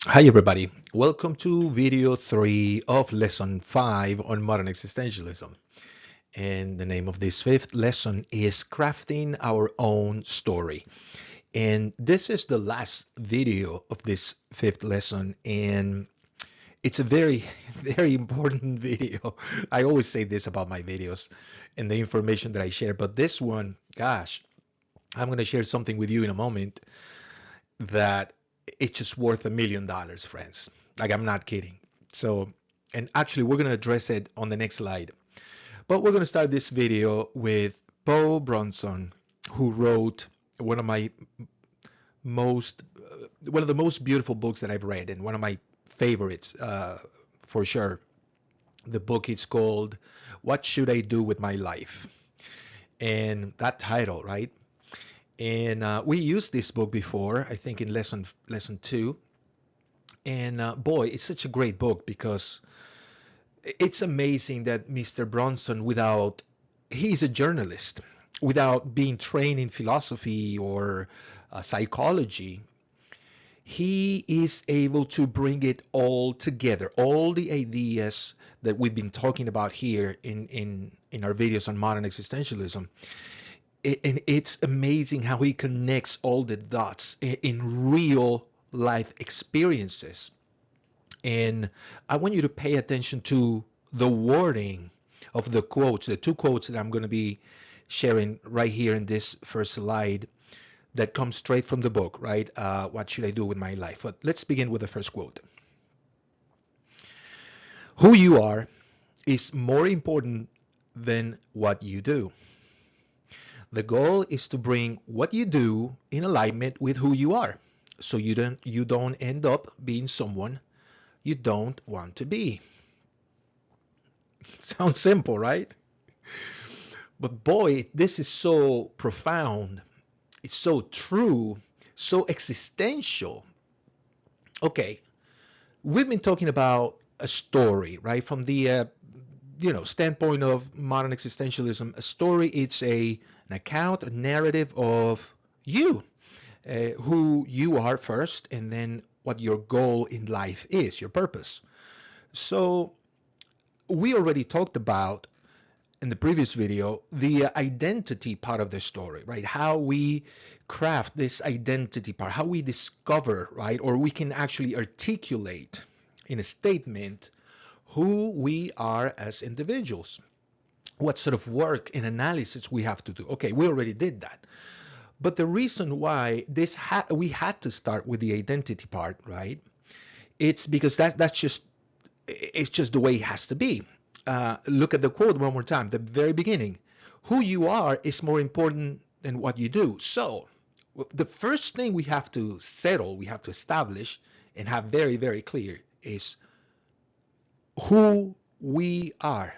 Hi everybody, welcome to video 3 of lesson 5 on modern existentialism. And the name of this fifth lesson is crafting our own story. And this is the last video of this fifth lesson, and it's a very, very important video. I always say this about my videos and the information that I share, but this one, gosh, I'm going to share something with you in a moment that it's just worth $1 million, friends. Like, I'm not kidding. So, and actually, we're going to address it on the next slide. But we're going to start this video with Paul Bronson, who wrote one of my one of the most beautiful books that I've read, and one of my favorites, for sure. The book is called "What Should I Do with My Life?" And that title, right? And we used this book before, I think in lesson 2. And boy, it's such a great book because it's amazing that Mr. Bronson, he's a journalist, without being trained in philosophy or psychology, he is able to bring it all together, all the ideas that we've been talking about here in our videos on modern existentialism. And it's amazing how he connects all the dots in real life experiences. And I want you to pay attention to the wording of the quotes, the two quotes that I'm going to be sharing right here in this first slide that comes straight from the book, right? What should I do with my life? But let's begin with the first quote. Who you are is more important than what you do. The goal is to bring what you do in alignment with who you are, so you don't end up being someone you don't want to be. Sounds simple, right? But boy, this is so profound. It's so true, so existential. Okay, we've been talking about a story, right? From the standpoint of modern existentialism, a story, it's an account, a narrative of you, who you are first, and then what your goal in life is, your purpose. So we already talked about in the previous video the identity part of the story, right? How we craft this identity part, how we discover, right? Or we can actually articulate in a statement who we are as individuals, what sort of work and analysis we have to do. Okay, we already did that. But the reason why we had to start with the identity part, right? It's because it's just the way it has to be. Look at the quote one more time, the very beginning. Who you are is more important than what you do. So the first thing we have to settle, we have to establish and have very, very clear is who we are.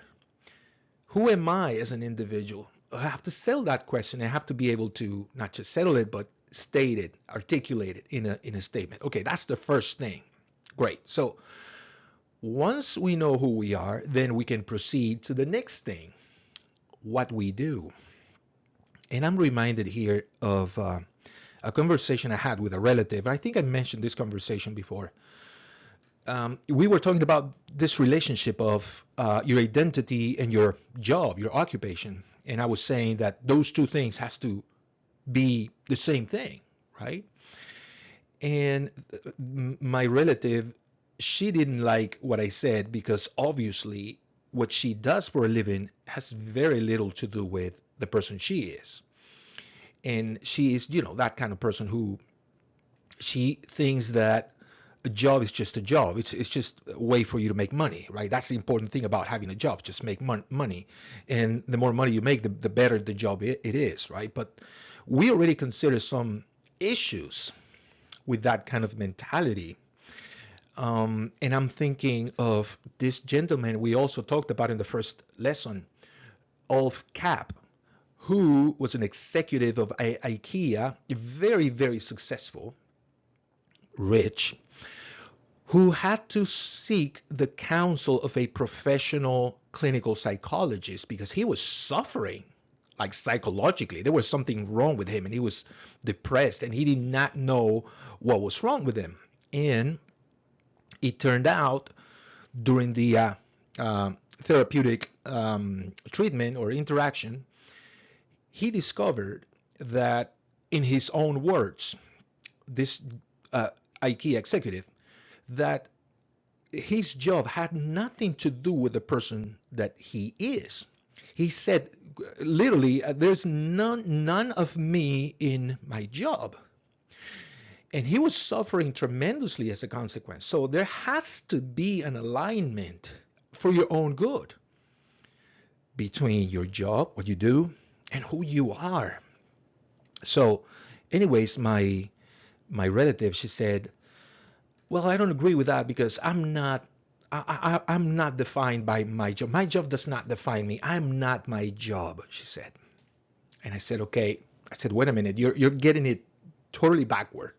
Who am I as an individual? I have to settle that question. I have to be able to not just settle it, but state it, articulate it in a statement. Okay, that's the first thing. Great. So once we know who we are, then we can proceed to the next thing, what we do. And I'm reminded here of a conversation I had with a relative. I think I mentioned this conversation before. We were talking about this relationship of your identity and your job, your occupation. And I was saying that those two things has to be the same thing, right? And my relative, she didn't like what I said because obviously what she does for a living has very little to do with the person she is. And she is, that kind of person who she thinks that a job is just a job. It's just a way for you to make money, right? That's the important thing about having a job, just make money. And the more money you make, the better the job it is, right? But we already consider some issues with that kind of mentality. And I'm thinking of this gentleman we also talked about in the first lesson, Ulf Kapp, who was an executive of IKEA, very, very successful, rich, who had to seek the counsel of a professional clinical psychologist because he was suffering, like, psychologically. There was something wrong with him and he was depressed and he did not know what was wrong with him. And It turned out during the therapeutic treatment or interaction, he discovered that, in his own words, this IKEA executive, that his job had nothing to do with the person that he is. He said, literally, there's none of me in my job. And he was suffering tremendously as a consequence. So there has to be an alignment for your own good between your job, what you do, and who you are. So, anyways, my relative, she said, well, I don't agree with that because I'm not defined by my job. My job does not define me. I'm not my job, she said. And I said, okay. I said, wait a minute, you're getting it totally backward.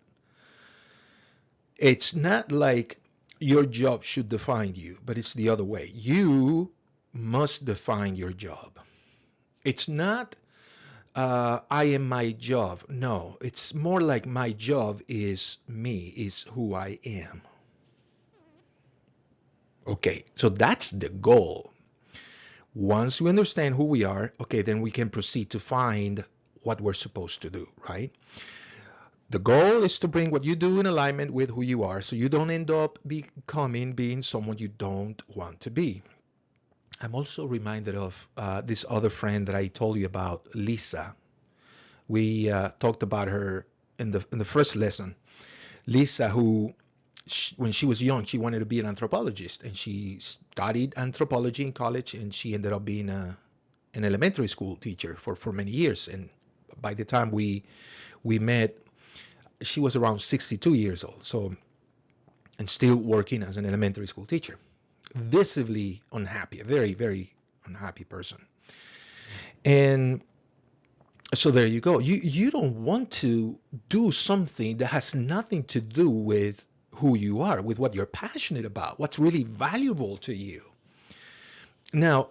It's not like your job should define you, but it's the other way. You must define your job. It's not I am my job. No, it's more like my job is me, is who I am. Okay, so that's the goal. Once we understand who we are, okay, then we can proceed to find what we're supposed to do, right? The goal is to bring what you do in alignment with who you are so you don't end up being someone you don't want to be. I'm also reminded of this other friend that I told you about, Lisa. We talked about her in the first lesson. Lisa, who when she was young, she wanted to be an anthropologist, and she studied anthropology in college, and she ended up being an elementary school teacher for many years. And by the time we met, she was around 62 years old, so, and still working as an elementary school teacher. Visibly unhappy, a very, very unhappy person. And so there you go. You don't want to do something that has nothing to do with who you are, with what you're passionate about, what's really valuable to you. Now,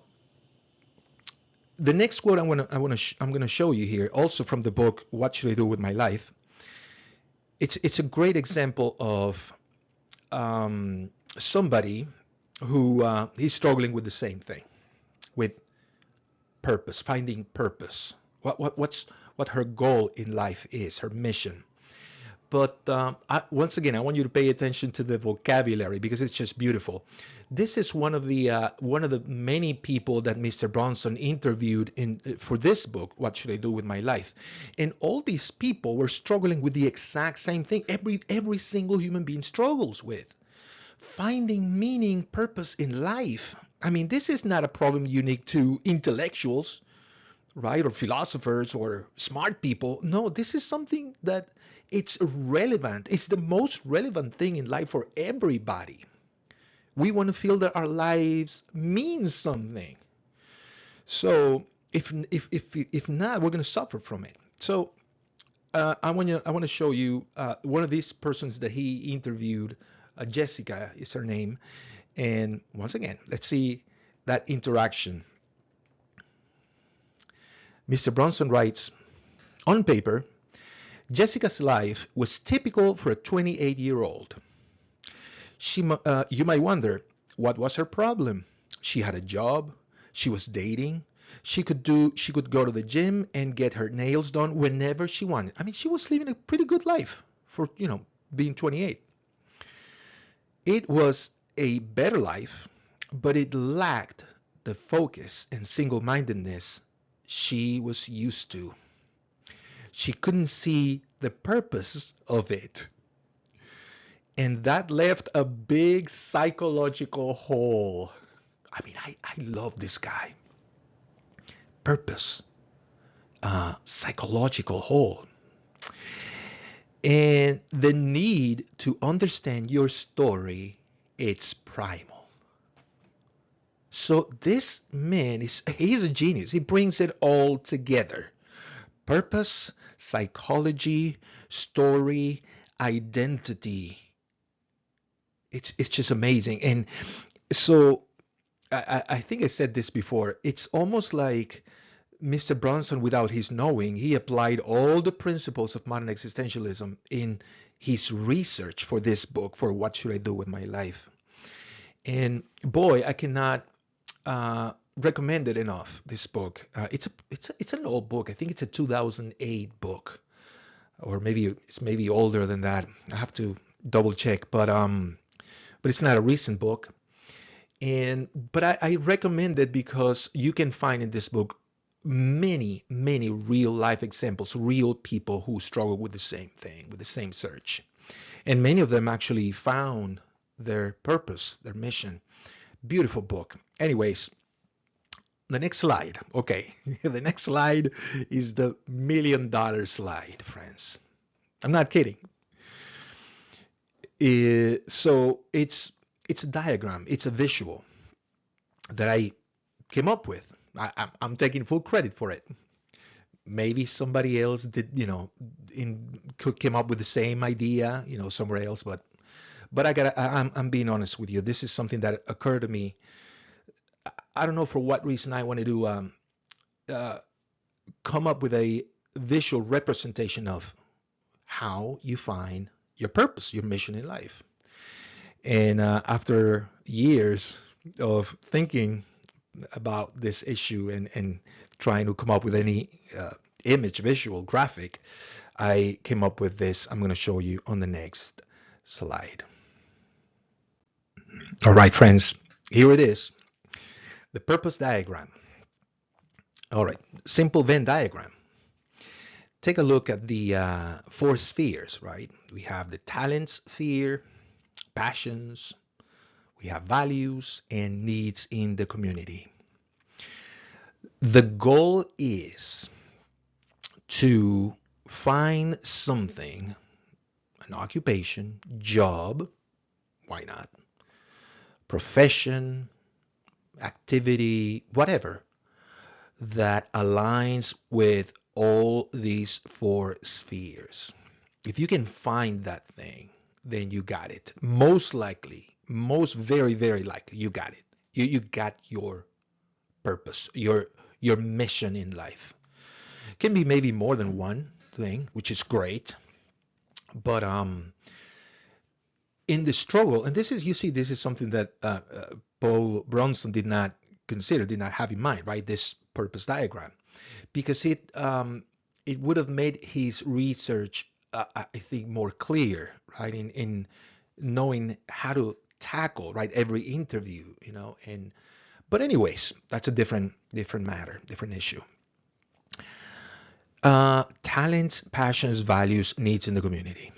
the next quote I'm going to show you here, also from the book What Should I Do with My Life? It's a great example of somebody who is struggling with the same thing, with purpose, finding purpose. What her goal in life is, her mission. But once again, I want you to pay attention to the vocabulary because it's just beautiful. This is one of the many people that Mr. Bronson interviewed for this book, What Should I Do with My Life? And all these people were struggling with the exact same thing. Every single human being struggles with finding meaning, purpose in life. I mean, this is not a problem unique to intellectuals, right, or philosophers or smart people. No, this is something that it's relevant. It's the most relevant thing in life for everybody. We want to feel that our lives mean something. So if not, we're going to suffer from it. So I want to show you one of these persons that he interviewed. Jessica is her name, and once again, let's see that interaction. Mr. Bronson writes, on paper, Jessica's life was typical for a 28-year-old. You might wonder, what was her problem? She had a job, she was dating, she could go to the gym and get her nails done whenever she wanted. I mean, she was living a pretty good life for, being 28. It was a better life, but it lacked the focus and single-mindedness she was used to. She couldn't see the purpose of it. And that left a big psychological hole. I mean, I love this guy. Purpose. Psychological hole. And the need to understand your story, it's primal. So this man, he's a genius. He brings it all together. Purpose, psychology, story, identity. It's just amazing. And so I think I said this before. It's almost like Mr. Bronson, without his knowing, he applied all the principles of modern existentialism in his research for this book, for What Should I Do with My Life. And boy, I cannot recommend it enough. This book. It's an old book. I think it's a 2008 book, or maybe it's maybe older than that. I have to double check, but it's not a recent book. But I recommend it because you can find in this book many real life examples, real people who struggle with the same thing, with the same search. And many of them actually found their purpose, their mission. Beautiful book. Anyways, the next slide. Okay, the next slide is the $1 million slide, friends. I'm not kidding. So it's a diagram, it's a visual that I came up with. I'm taking full credit for it. Maybe somebody else did, came up with the same idea, somewhere else. But I'm being honest with you. This is something that occurred to me. I don't know for what reason I wanted to uh, come up with a visual representation of how you find your purpose, your mission in life. And after years of thinking about this issue and trying to come up with any image, visual, graphic, I came up with this. I'm going to show you on the next slide. All right, friends, here it is, the purpose diagram. All right, simple Venn diagram. Take a look at the four spheres, right? We have the talent sphere, passions, we have values and needs in the community. The goal is to find something, an occupation, job, why not, profession, activity, whatever, that aligns with all these four spheres. If you can find that thing, then you got it. Most likely, most very likely, you got it. You got your purpose, your mission in life. It can be maybe more than one thing, which is great. But in the struggle, and this is, you see, this is something that Paul Bronson did not consider, did not have in mind, right? This purpose diagram, because it would have made his research, I think, more clear, right? In knowing how to tackle, right, every interview, and but anyways, that's a different matter, different issue. Talents, passions, values, needs in the community.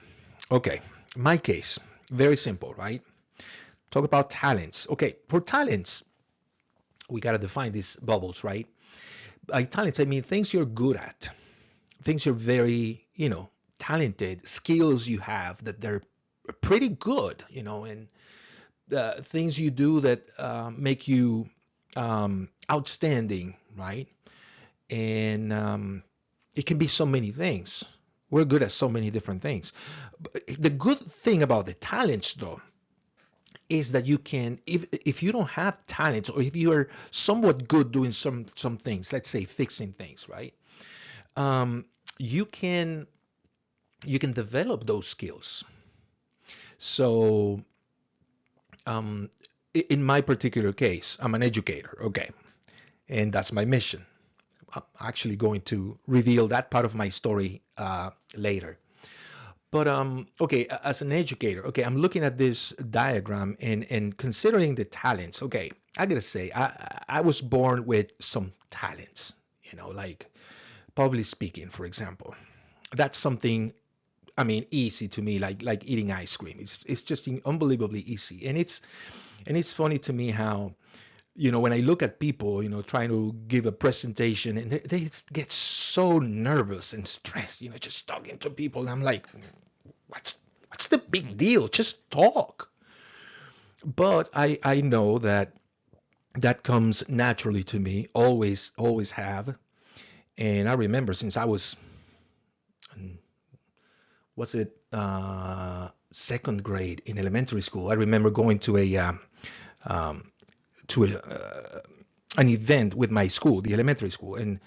Okay, my case, very simple, right? Talk about talents. Okay, for talents, we got to define these bubbles, right? By talents, I mean things you're good at, things you're very, talented, skills you have that they're pretty good, and things you do that make you outstanding, right? And it can be so many things. We're good at so many different things. But the good thing about the talents, though, is that you can, if you don't have talents, or if you are somewhat good doing some things, let's say fixing things, right? Um, you can you can develop those skills. So um, in my particular case, I'm an educator, okay, and that's my mission. I'm actually going to reveal that part of my story later. But okay, as an educator, okay, I'm looking at this diagram and considering the talents. Okay, I gotta say, I was born with some talents, like public speaking, for example. That's something, I mean, easy to me, like eating ice cream. It's just unbelievably easy, and it's funny to me how, when I look at people, trying to give a presentation, and they get so nervous and stressed, just talking to people. And I'm like, what's the big deal? Just talk. But I know that that comes naturally to me, always have. And I remember since I was, was it second grade in elementary school, I remember going to um, an event with my school, the elementary school, and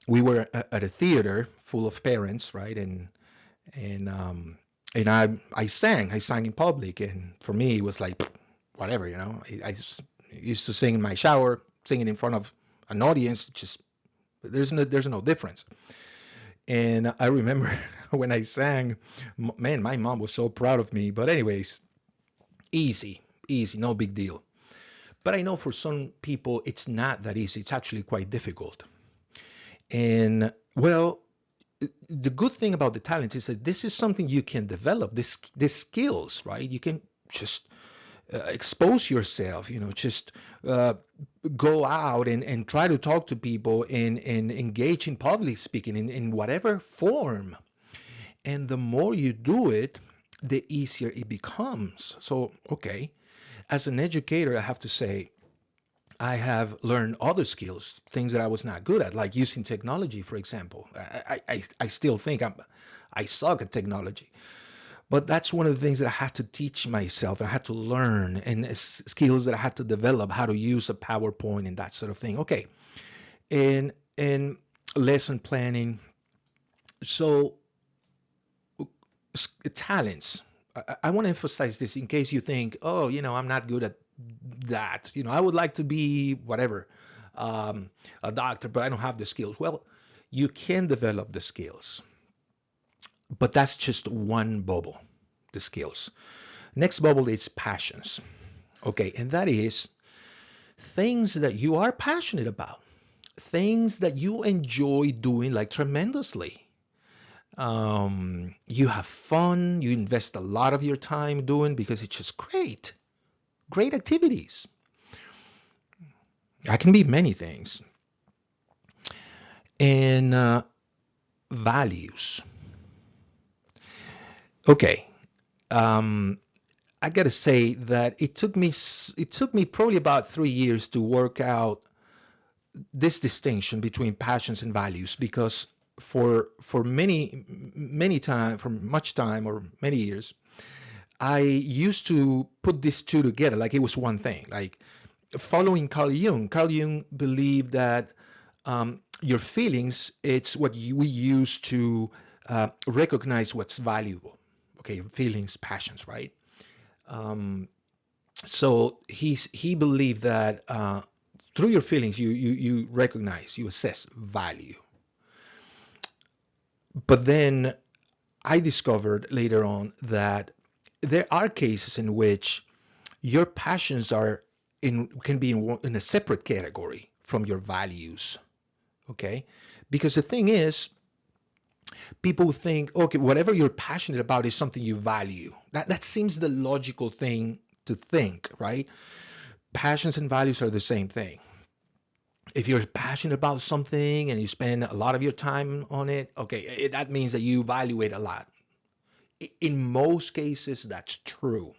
we were at a theater full of parents, right? And And I sang in public, and for me it was like whatever, I just used to sing in my shower, singing in front of an audience. Just there's no difference. And I remember when I sang, man, my mom was so proud of me. But anyways, easy, easy, no big deal. But I know for some people it's not that easy. It's actually quite difficult. And well, the good thing about the talent is that this is something you can develop. This skills, right? You can just expose yourself. Just uh, go out and try to talk to people and engage in public speaking in whatever form. And the more you do it, the easier it becomes. So, okay, as an educator, I have to say, I have learned other skills, things that I was not good at, like using technology, for example. I still think I suck at technology, but that's one of the things that I had to teach myself. I had to learn, and skills that I had to develop, how to use a PowerPoint and that sort of thing. Okay, and lesson planning. So talents. I want to emphasize this in case you think, oh, I'm not good at that. I would like to be whatever, a doctor, but I don't have the skills. Well, you can develop the skills, but that's just one bubble, the skills. Next bubble is passions. Okay, and that is things that you are passionate about, things that you enjoy doing like tremendously. You have fun, you invest a lot of your time doing because it's just great, great activities. That can be many things. And values. Okay. Um, I gotta say that it took me probably about 3 years to work out this distinction between passions and values because for much time or many years, I used to put these two together like it was one thing. Like following Carl Jung. Carl Jung believed that your feelings, it's what we use to recognize what's valuable. Okay, feelings, passions, right? Um, so he believed that through your feelings, you recognize, you assess value. But then I discovered later on that there are cases in which your passions are can be in a separate category from your values. Okay, because the thing is, people think, okay, whatever you're passionate about is something you value. That seems the logical thing to think, right? Passions and values are the same thing. If you're passionate about something and you spend a lot of your time on it, okay, that means that you value it a lot. In most cases, that's true.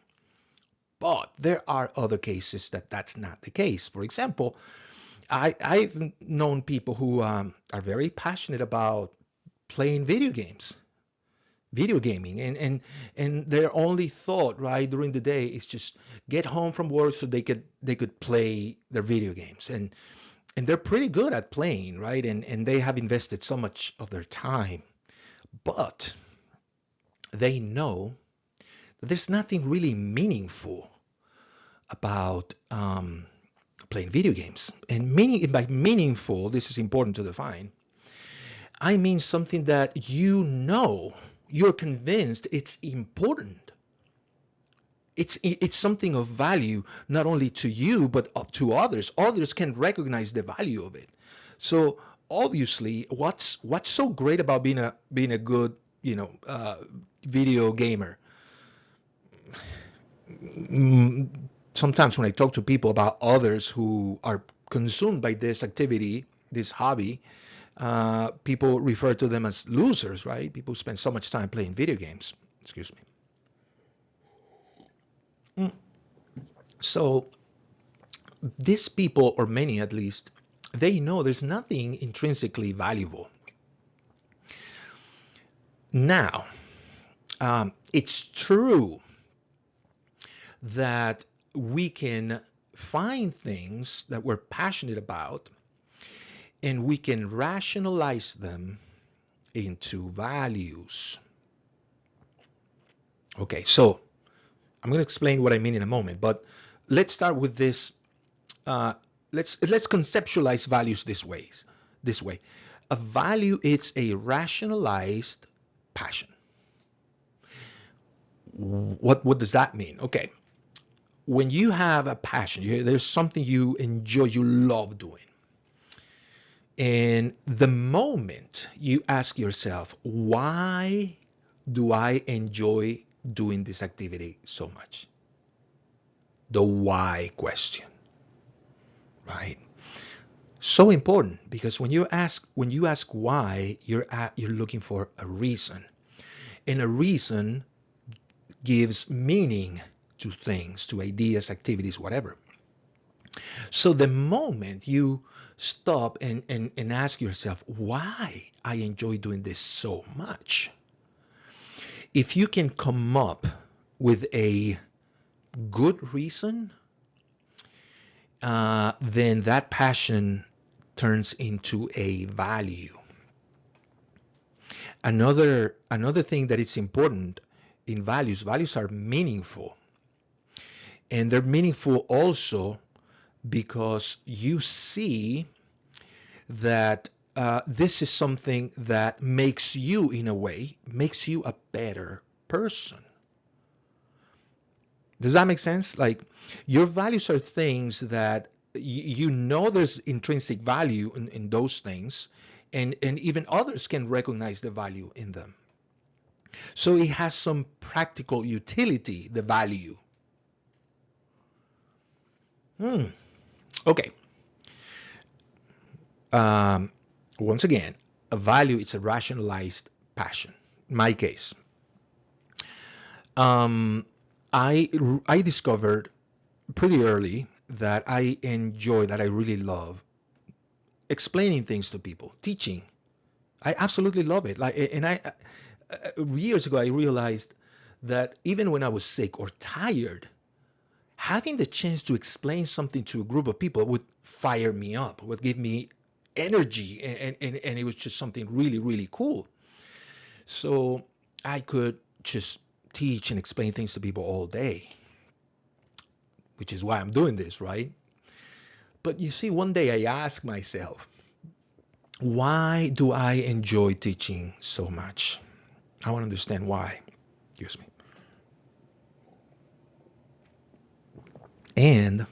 But there are other cases that that's not the case. For example, I've known people who are very passionate about playing video gaming, and their only thought right during the day is just get home from work so they could play their video games, and they're pretty good at playing, right? And they have invested so much of their time, but they know that there's nothing really meaningful about playing video games. And meaning by meaningful, this is important to define. I mean something that you're convinced it's important. It's something of value not only to you but up to others. Others can recognize the value of it. So obviously, what's so great about being a good video gamer? Mm, Sometimes when I talk to people about others who are consumed by this activity, this hobby, people refer to them as losers, right? People spend so much time playing video games. Excuse me. Mm. So these people, or many at least, they know there's nothing intrinsically valuable. Now, it's true that we can find things that we're passionate about and we can rationalize them into values. Okay, so I'm going to explain what I mean in a moment, but let's start with this. Uh, let's conceptualize values this ways. This way, a value is a rationalized passion. What does that mean? Okay, when you have a passion, there's something you enjoy, you love doing, and the moment you ask yourself, why do I enjoy doing this activity so much? The why question, right? So important because when you ask why, you're looking for a reason, and a reason gives meaning to things, to ideas, activities, whatever. So the moment you stop and ask yourself why I enjoy doing this so much, if you can come up with a good reason, then that passion turns into a value. Another thing that is important in values are meaningful, and they're meaningful also because you see that this is something that makes you, in a way, makes you a better person. Does that make sense? Like, your values are things that you know there's intrinsic value in those things, and even others can recognize the value in them. So it has some practical utility, the value. Hmm. Okay. Um, Once again, a value is a rationalized passion. In my case, um, I I discovered pretty early that I enjoy, that I really love explaining things to people, teaching. I absolutely love it. Like, and years ago I realized that even when I was sick or tired, having the chance to explain something to a group of people would fire me up, would give me energy, and it was just something really, really cool. So I could just teach and explain things to people all day, which is why I'm doing this, right? But you see, one day I asked myself, why do I enjoy teaching so much? I want to understand why. Excuse me. And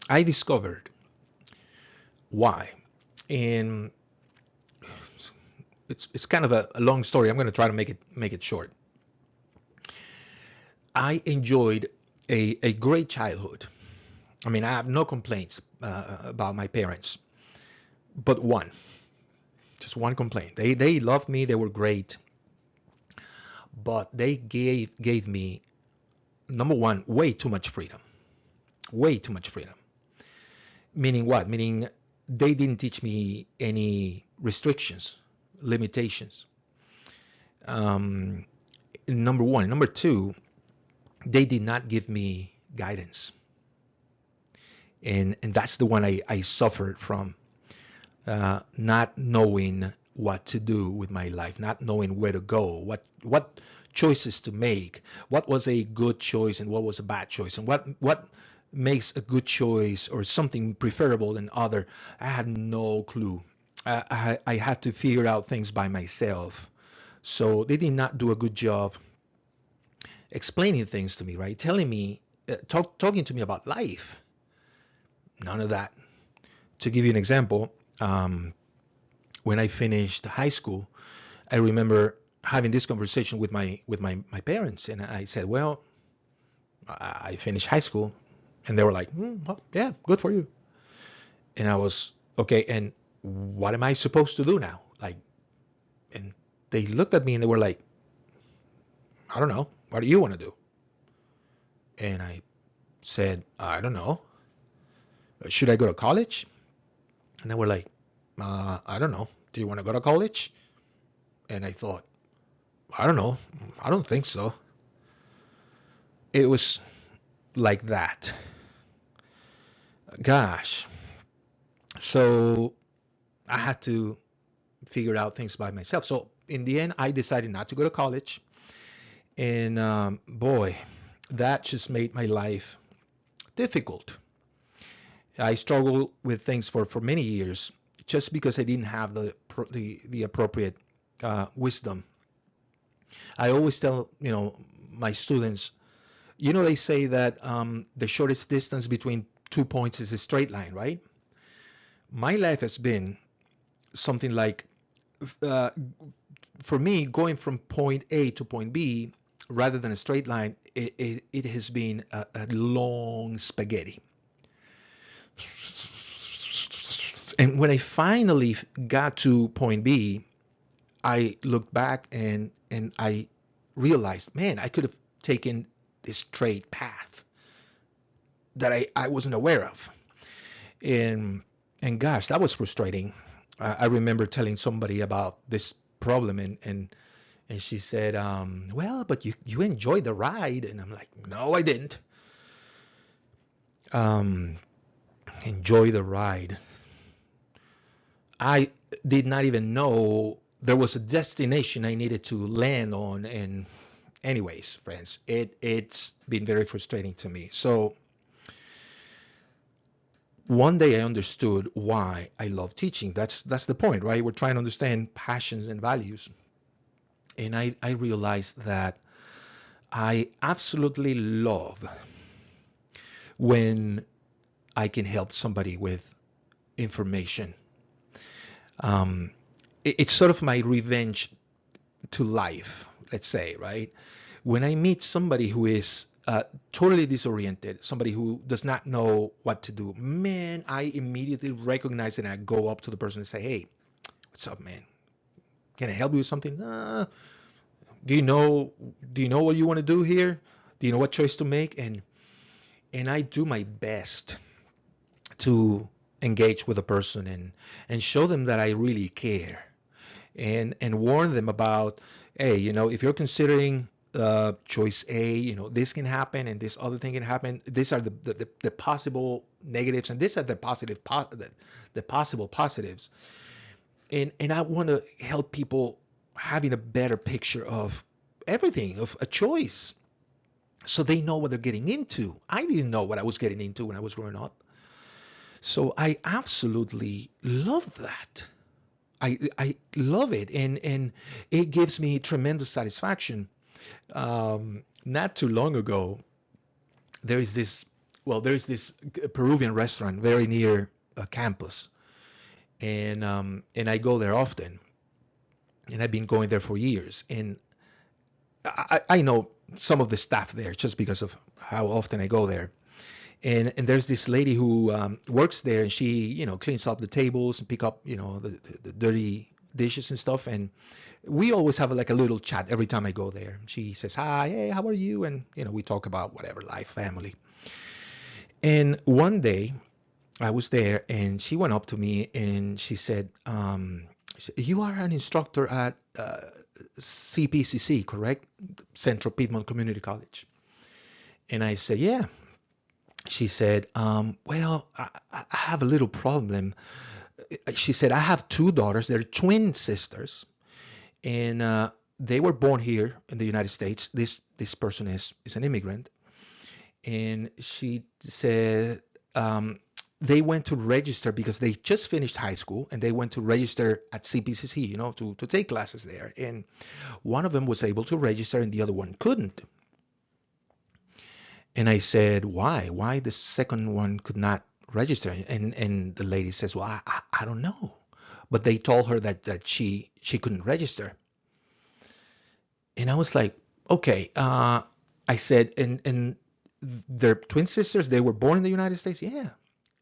I discovered why. And it's kind of a long story. I'm going to try to make it short. I enjoyed a great childhood. I mean, I have no complaints about my parents, but one, just one complaint. They loved me. They were great, but they gave me, number one, way too much freedom. Way too much freedom. Meaning what? Meaning they didn't teach me any restrictions, limitations. Um, Number one. Number two, they did not give me guidance. And that's the one I suffered from, not knowing what to do with my life, not knowing where to go, what choices to make, what was a good choice and what was a bad choice, and what makes a good choice or something preferable than other. I had no clue. I had to figure out things by myself. So they did not do a good job explaining things to me, right? Telling me, talking to me about life. None of that. To give you an example, when I finished high school, I remember having this conversation with my parents, and I said, "Well, I finished high school," and they were like, well, "Yeah, good for you." And I was okay. And what am I supposed to do now? Like, and they looked at me and they were like, "I don't know. What do you want to do?" And I said, "I don't know. Should I go to college?" And they were like, "I don't know. Do you want to go to college?" And I thought, "I don't know. I don't think so." It was like that. Gosh. So I had to figure out things by myself. So in the end, I decided not to go to college. And boy, that just made my life difficult. I struggled with things for many years just because I didn't have the appropriate wisdom. I always tell my students, they say that the shortest distance between 2 points is a straight line, right? My life has been something like, uh, for me, going from point A to point B rather than a straight line, it has been a long spaghetti. And when I finally got to point B, I looked back and I realized, man, I could have taken this straight path that I wasn't aware of. And and gosh, that was frustrating. I remember telling somebody about this problem, and she said, well, but you enjoyed the ride. And I'm like, no, I didn't. Um, enjoy the ride. I did not even know there was a destination I needed to land on. And anyways, friends, it's been very frustrating to me. So one day I understood why I love teaching. That's the point, right? We're trying to understand passions and values. And I realized that I absolutely love when I can help somebody with information. Um, it's sort of my revenge to life, let's say, right? When I meet somebody who is totally disoriented, somebody who does not know what to do, man, I immediately recognize it and I go up to the person and say, hey, what's up, man? Can I help you with something? Do you know do you know what you want to do here? Do you know what choice to make? And I do my best to engage with a person and show them that I really care and warn them about, hey, if you're considering choice A, this can happen and this other thing can happen. These are the possible negatives and these are the possible positives. And I want to help people having a better picture of everything, of a choice, so they know what they're getting into. I didn't know what I was getting into when I was growing up. So I absolutely love that. I love it, and it gives me tremendous satisfaction. Not too long ago, there is this there is this Peruvian restaurant very near a campus, and I go there often, and I've been going there for years, and I know some of the staff there just because of how often I go there. And there's this lady who works there, and she cleans up the tables and pick up the dirty dishes and stuff. And we always have like a little chat every time I go there. She says hi, hey, how are you? And we talk about whatever, life, family. And one day I was there, and she went up to me and she said, you are an instructor at CPCC, correct? Central Piedmont Community College. And I said, yeah. She said, well, I have a little problem. She said, I have two daughters. They're twin sisters, and they were born here in the United States. This person is an immigrant, and she said they went to register because they just finished high school, and they went to register at CPCC, to take classes there. And one of them was able to register, and the other one couldn't. And I said, why? Why the second one could not register? And the lady says, well, I don't know. But they told her that she couldn't register. And I was like, okay. I said, and their twin sisters, they were born in the United States? Yeah.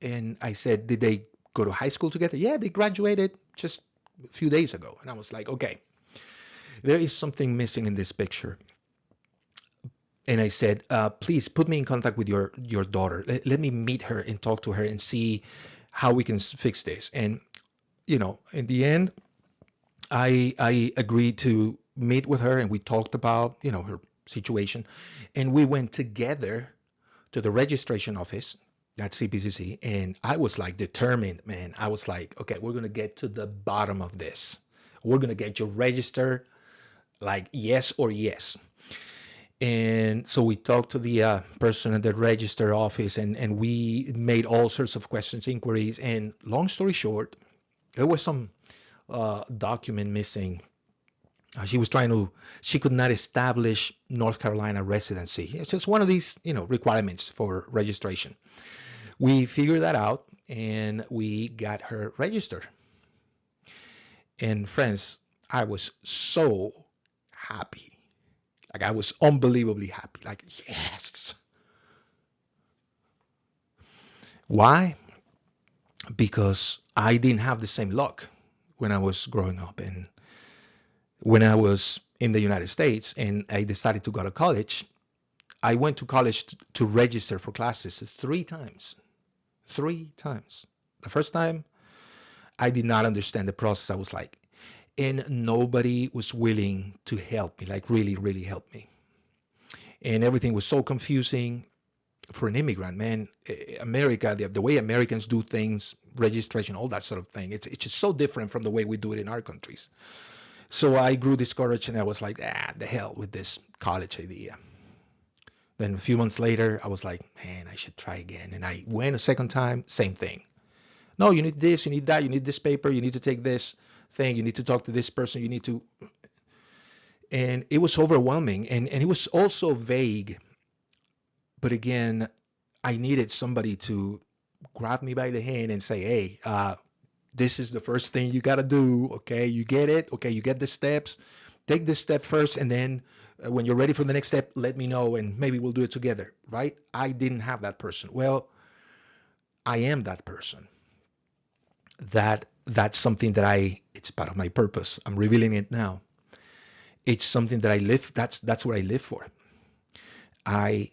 And I said, did they go to high school together? Yeah, they graduated just a few days ago. And I was like, okay, there is something missing in this picture. And I said, please put me in contact with your daughter. Let me meet her and talk to her and see how we can fix this. And in the end, I agreed to meet with her, and we talked about her situation, and we went together to the registration office at CPCC, and I was like determined, man. I was like, okay, we're gonna get to the bottom of this. We're gonna get you registered, like yes or yes. And so we talked to the person at the register office, and we made all sorts of questions, inquiries. And long story short, there was some document missing. She was trying to, she could not establish North Carolina residency. It's just one of these, requirements for registration. We figured that out and we got her registered. And friends, I was so happy. Like I was unbelievably happy. Like, yes. Why? Because I didn't have the same luck when I was growing up. And when I was in the United States and I decided to go to college, I went to college to register for classes 3 times. 3 times. The first time, I did not understand the process. I was like, and nobody was willing to help me, like really, really help me. And everything was so confusing for an immigrant, man. America, the way Americans do things, registration, all that sort of thing, it's just so different from the way we do it in our countries. So I grew discouraged and I was like, the hell with this college idea. Then a few months later, I was like, man, I should try again. And I went a second time, same thing. No, you need this, you need that, you need this paper, you need to take this thing, you need to talk to this person, you need to. And it was overwhelming and it was also vague. But again, I needed somebody to grab me by the hand and say, hey, this is the first thing you got to do. Okay, you get it. Okay, you get the steps. Take this step first, and then when you're ready for the next step, let me know, and maybe we'll do it together. Right? I didn't have that person. Well, I am that person. That's something that it's part of my purpose. I'm revealing it now. It's something that I live. That's what I live for. I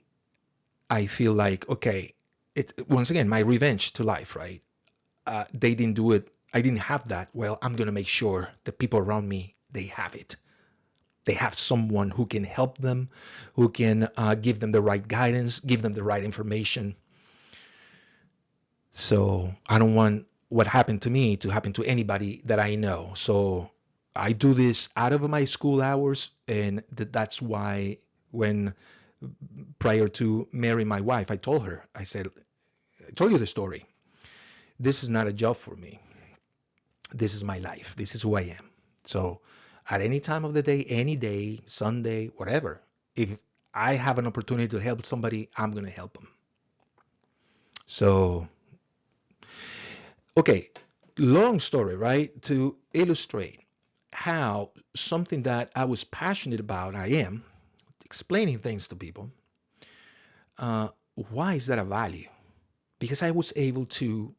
I feel like, okay, once again, my revenge to life, right? They didn't do it. I didn't have that. Well, I'm gonna make sure the people around me, they have it. They have someone who can help them, who can give them the right guidance, give them the right information. So I don't want what happened to me to happen to anybody that I know. So I do this out of my school hours, and that's why when prior to marrying my wife, I told her, I said, I told you the story. This is not a job for me. This is my life. This is who I am. So at any time of the day, Sunday, whatever, if I have an opportunity to help somebody, I'm going to help them. So, okay, long story, right? To illustrate how something that I was passionate about, I am explaining things to people. Uh, why is that a value? Because I was able to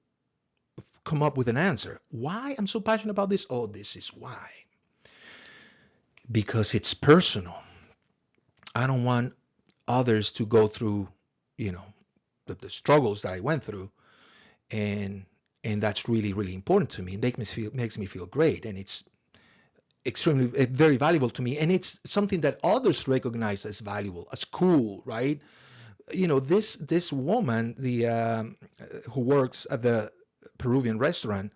come up with an answer. Why I'm so passionate about this? Oh, this is why. Because it's personal. I don't want others to go through, you know, the struggles that I went through, and that's really really important to me. It makes me feel great, and it's extremely very valuable to me, and it's something that others recognize as valuable, as cool, right? You know, this woman, the who works at the Peruvian restaurant,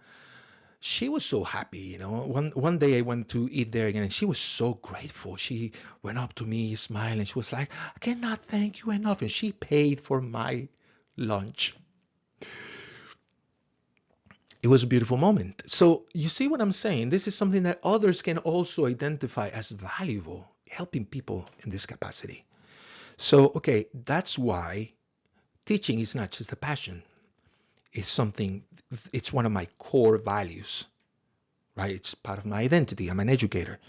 she was so happy, you know. One day I went to eat there again, and she was so grateful. She went up to me, smiling. She was like, "I cannot thank you enough," and she paid for my lunch. It was a beautiful moment. So you see what I'm saying? This is something that others can also identify as valuable, helping people in this capacity. So, okay, that's why teaching is not just a passion. It's something, it's one of my core values, right? It's part of my identity. I'm an educator.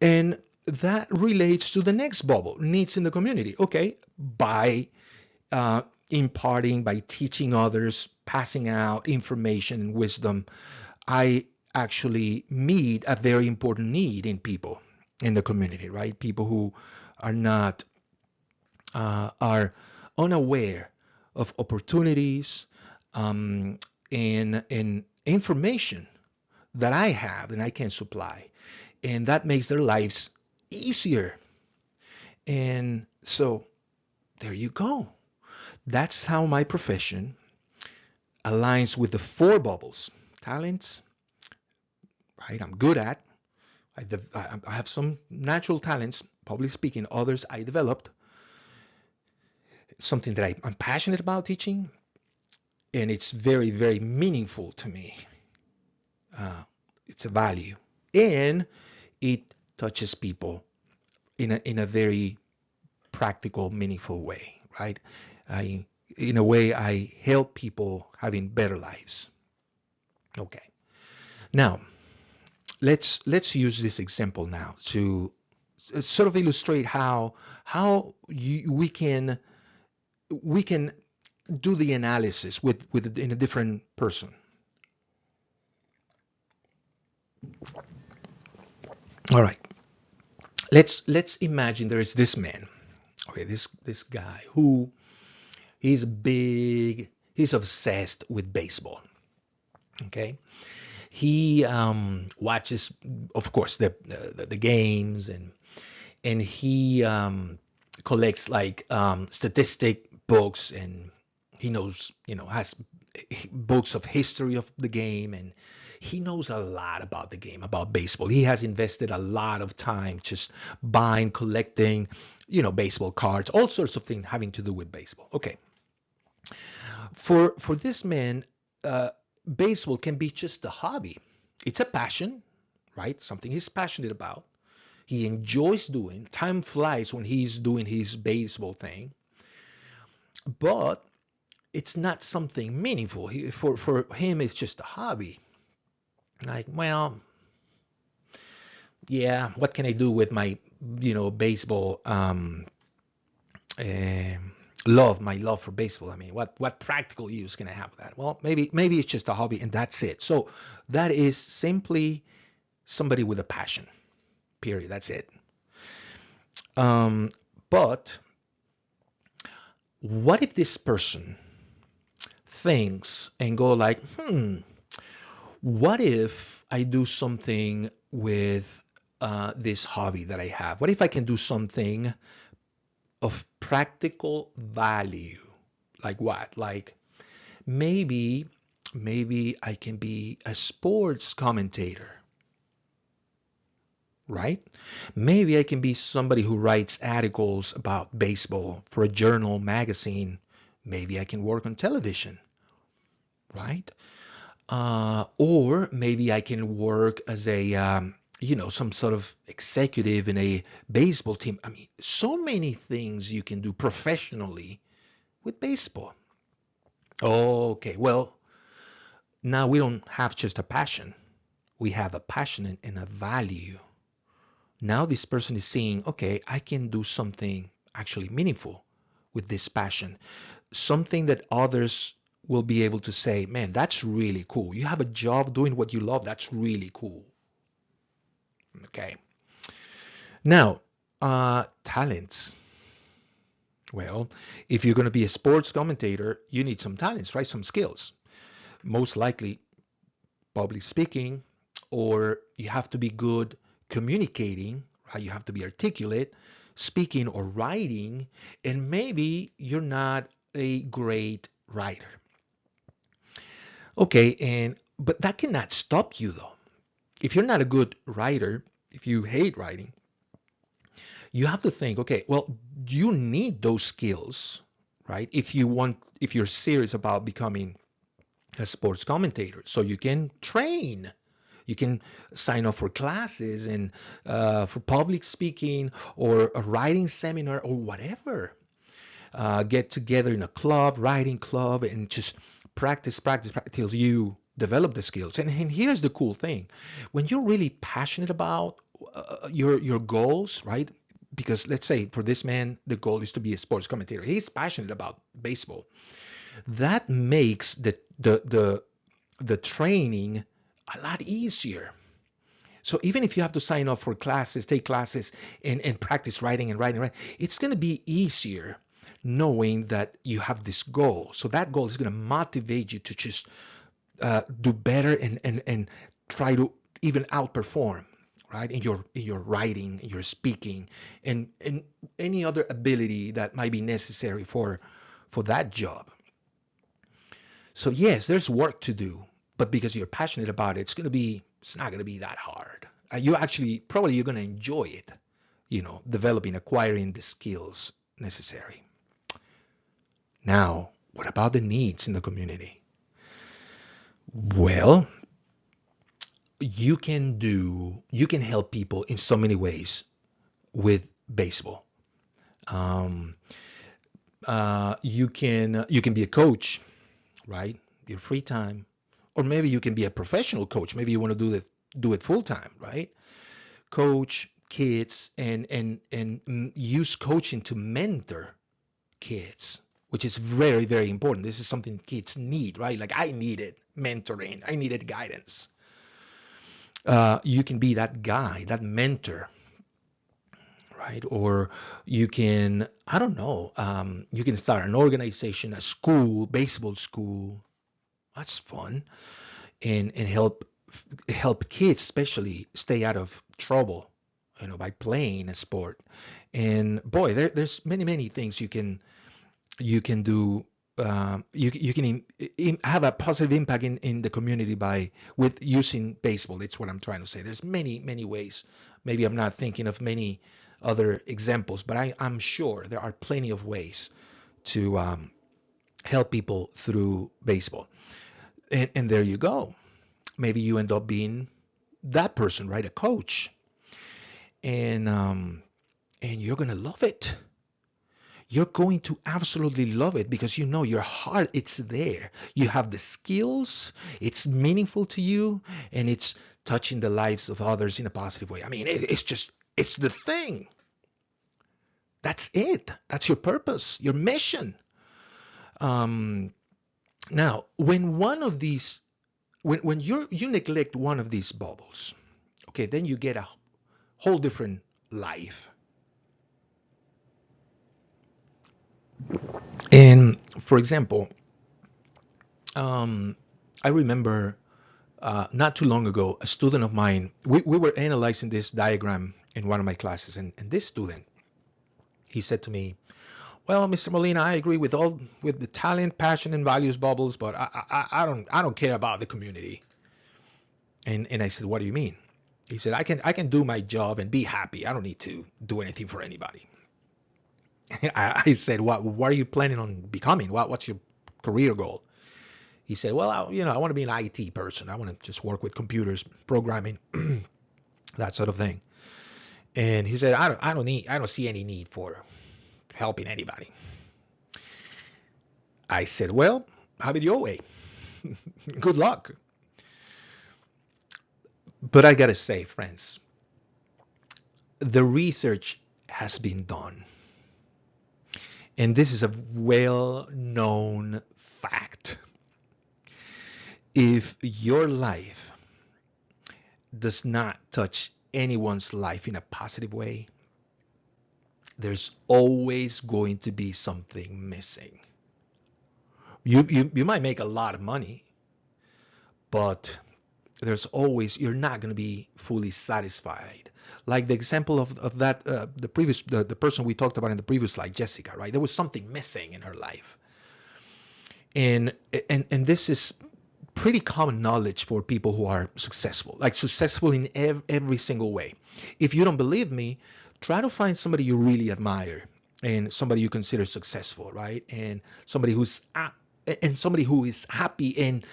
And that relates to the next bubble, needs in the community. Okay, by uh, imparting, by teaching others, passing out information and wisdom, I actually meet a very important need in people in the community, right? People who are not, are unaware of opportunities, um, and information that I have and I can supply. And that makes their lives easier. And so there you go. That's how my profession aligns with the 4 bubbles: talents, right? I'm good at. I have some natural talents, public speaking. Others I developed something that I'm passionate about teaching, and it's very, very meaningful to me. Uh, it's a value, and it touches people in a very practical, meaningful way, right? I, in a way, I help people having better lives. Okay. Now, let's use this example now to sort of illustrate how we can do the analysis with in a different person. All right. Let's imagine there is this man. Okay, this guy who he's obsessed with baseball. Okay. He watches, of course, the games, and he collects like statistic books, and he knows, has books of history of the game, and he knows a lot about the game, about baseball. He has invested a lot of time just buying, collecting, baseball cards, all sorts of things having to do with baseball. Okay, for this man, uh, baseball can be just a hobby. It's a passion, right? Something he's passionate about. He enjoys doing. Time flies when he's doing his baseball thing, but it's not something meaningful. For him, it's just a hobby. Like, well, yeah, what can I do with my, baseball um, my love for baseball? I mean, what practical use can I have with that? Well, maybe it's just a hobby and that's it. So that is simply somebody with a passion. Period. That's it. Um, but what if this person thinks and go like, what if I do something with this hobby that I have? What if I can do something of practical value? Like what? Like maybe maybe I can be a sports commentator, right? Maybe I can be somebody who writes articles about baseball for a journal, magazine. Maybe I can work on television, right? Or maybe I can work as a, some sort of executive in a baseball team. I mean, so many things you can do professionally with baseball. Okay, well, now we don't have just a passion. We have a passion and a value. Now this person is seeing, okay, I can do something actually meaningful with this passion, something that others will be able to say, man, that's really cool. You have a job doing what you love. That's really cool. Okay. Now, talents. Well, if you're going to be a sports commentator, you need some talents, right? Some skills. Most likely public speaking, or you have to be good communicating, right? You have to be articulate, speaking or writing, and maybe you're not a great writer. Okay, and but that cannot stop you though. If you're not a good writer, if you hate writing, you have to think, okay, well, you need those skills, right? If you're serious about becoming a sports commentator, so you can train. You can sign up for classes and for public speaking or a writing seminar or whatever. Get together in a club, writing club, and just practice till you develop the skills. And here's the cool thing: when you're really passionate about your goals, right? Because let's say for this man, the goal is to be a sports commentator. He's passionate about baseball. That makes the training a lot easier. So even if you have to sign up for classes, take classes, and practice writing and writing, it's going to be easier knowing that you have this goal. So that goal is going to motivate you to just do better and try to even outperform, right? In your writing, in your speaking, and any other ability that might be necessary for that job. So yes, there's work to do, but because you're passionate about it, it's not going to be that hard. You actually, probably you're going to enjoy it. developing, acquiring the skills necessary. Now, what about the needs in the community? Well, you can help people in so many ways with baseball. Um, you can be a coach, right? Your free time, or maybe you can be a professional coach. Maybe you want to do it full time, right? Coach kids and use coaching to mentor kids, which is very, very important. This is something kids need, right? Like I needed mentoring, I needed guidance. You can be that guy, that mentor, right? Or you can, I don't know, you can start an organization, a school, baseball school. That's fun, and help kids, especially, stay out of trouble, by playing a sport. And boy, there's many things you can do. You can have a positive impact in the community by with using baseball. That's what I'm trying to say. There's many ways. Maybe I'm not thinking of many other examples, but I'm sure there are plenty of ways to help people through baseball. And there you go. Maybe you end up being that person, right? A coach, and you're gonna love it. You're going to absolutely love it because your heart, it's there. You have the skills, it's meaningful to you, and it's touching the lives of others in a positive way. I mean, it's the thing. That's it. That's your purpose, your mission. Um, Now, when one of these, when you neglect one of these bubbles, okay, then you get a whole different life. And for example, um, I remember not too long ago, a student of mine, we were analyzing this diagram in one of my classes, and this student, he said to me, "Well, Mr. Molina, I agree with the talent, passion, and values bubbles, but I don't care about the community." And I said, "What do you mean?" He said, "I can do my job and be happy. I don't need to do anything for anybody." I said, "What are you planning on becoming? What's your career goal?" He said, "Well, I want to be an IT person. I want to just work with computers, programming, that sort of thing." And he said, I don't see any need for helping anybody." I said, "Well, have it your way. Good luck." But I gotta say, friends, the research has been done, and this is a well-known fact. If your life does not touch anyone's life in a positive way, there's always going to be something missing. You might make a lot of money, but you're not going to be fully satisfied. Like the example of that the person we talked about in the previous slide, Jessica, right? There was something missing in her life. And this is pretty common knowledge for people who are successful, like successful in every single way. If you don't believe me, try to find somebody you really admire and somebody you consider successful, right? And somebody who is happy, and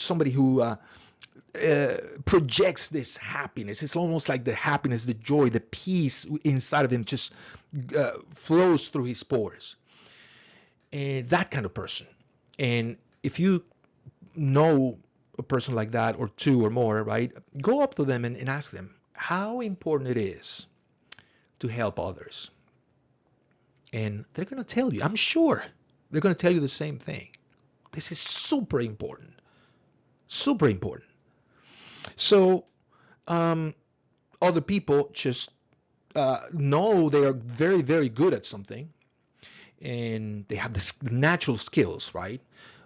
somebody who projects this happiness. It's almost like the happiness, the joy, the peace inside of him just flows through his pores. And that kind of person. And if you know a person like that, or two or more, right? Go up to them and ask them how important it is to help others. And they're going to tell you, I'm sure they're going to tell you the same thing. This is super important. Super important. So, um, other people just know they are very, very good at something, and they have the natural skills, right?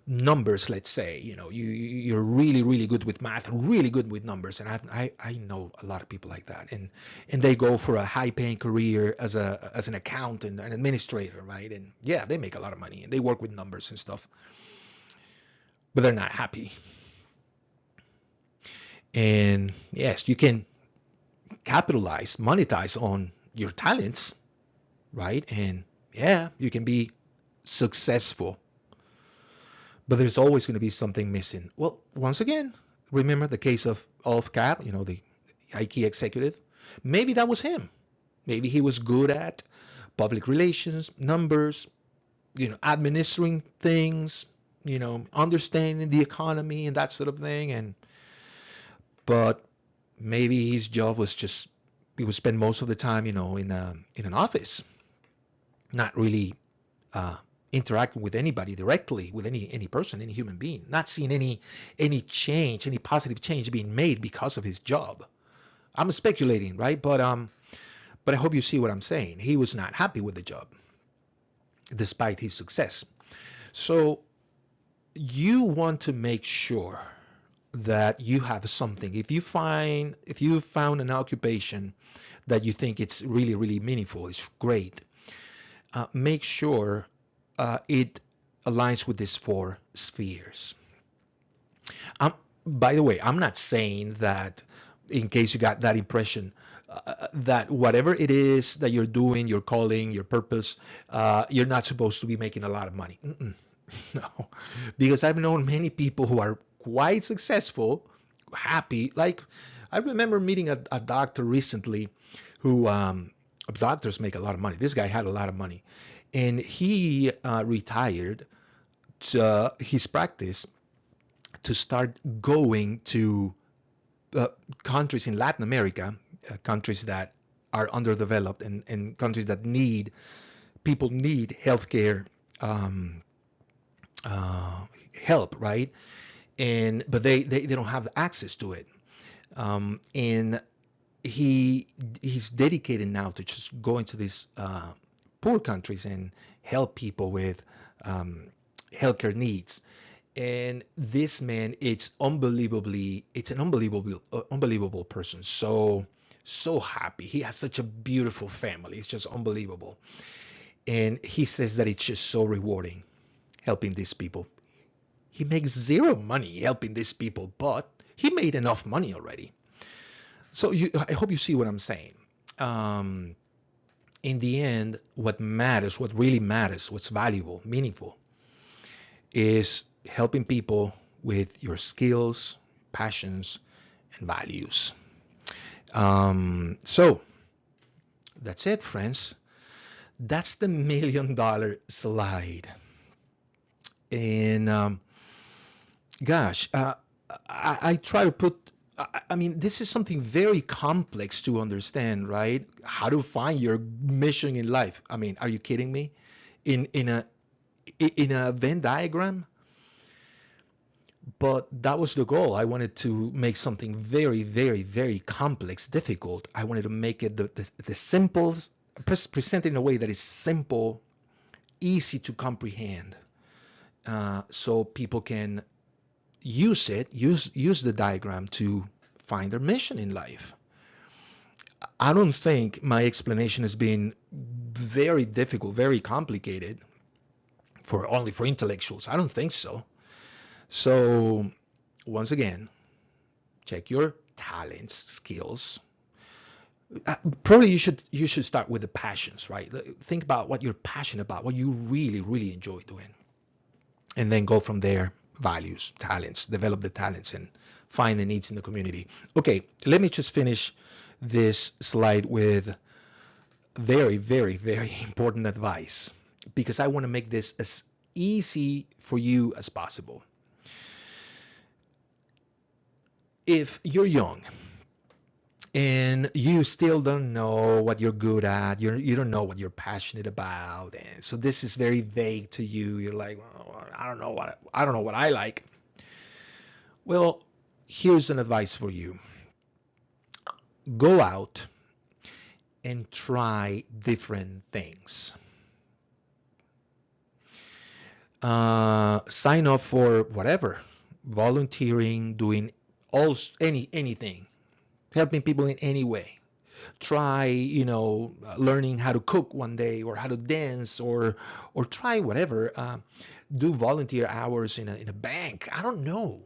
Numbers, let's say, you're really, really good with math and really good with numbers, and I know a lot of people like that, and they go for a high-paying career as an accountant, an administrator, right? And yeah, they make a lot of money and they work with numbers and stuff, but they're not happy. And yes, you can monetize on your talents, right? And yeah, you can be successful, but there's always going to be something missing. Well, once again, remember the case of Cap, the IKEA executive. Maybe that was him. Maybe he was good at public relations, numbers, administering things, understanding the economy and that sort of thing. But maybe his job was just he would spend most of the time, in an office, not really uh, interacting with anybody directly, with any person, any human being, not seeing any change, any positive change being made because of his job. I'm speculating, right? But I hope you see what I'm saying. He was not happy with the job, despite his success. So you want to make sure that you have something. If you found an occupation that you think it's really, really meaningful, it's great, make sure it aligns with these four spheres. Um, by the way, I'm not saying that, in case you got that impression, that whatever it is that you're doing, your calling, your purpose, you're not supposed to be making a lot of money. Mm-mm. No, because I've known many people who are quite successful, happy. Like, I remember meeting a doctor recently who, doctors make a lot of money. This guy had a lot of money, and he retired to his practice to start going to uh, countries in Latin America, countries that are underdeveloped, and countries that people need healthcare um, uh, help, right? But they don't have access to it. And he's dedicated now to just going to these poor countries and help people with um, healthcare needs. And this man, it's an unbelievable person. So happy. He has such a beautiful family. It's just unbelievable. And he says that it's just so rewarding helping these people. He makes zero money helping these people, but he made enough money already. So I hope you see what I'm saying. Um, in the end, what matters, what really matters, what's valuable, meaningful, is helping people with your skills, passions, and values. So that's it, friends. That's the $1 million slide. And gosh, I try to put. I mean, this is something very complex to understand, right? How to find your mission in life. I mean, are you kidding me? In a Venn diagram. But that was the goal. I wanted to make something very, very, very complex, difficult. I wanted to make it the simple, present in a way that is simple, easy to comprehend, so people can use the diagram to find their mission in life. I don't think my explanation has been very difficult, very complicated only for intellectuals. I don't think so. So once again, check your talents, skills. Probably you should start with the passions, right? Think about what you're passionate about, what you really, really enjoy doing, and then go from there. Values, talents, develop the talents, and find the needs in the community. Okay, let me just finish this slide with very, very, very important advice, because I want to make this as easy for you as possible. If you're young and you still don't know what you're good at, you don't know what you're passionate about, and so this is very vague to you. You're like, well, I don't know what I like. Well, here's an advice for you. Go out and try different things. Sign up for whatever, volunteering, doing anything, helping people in any way. Try, learning how to cook one day, or how to dance, or try whatever. Do volunteer hours in a bank. I don't know.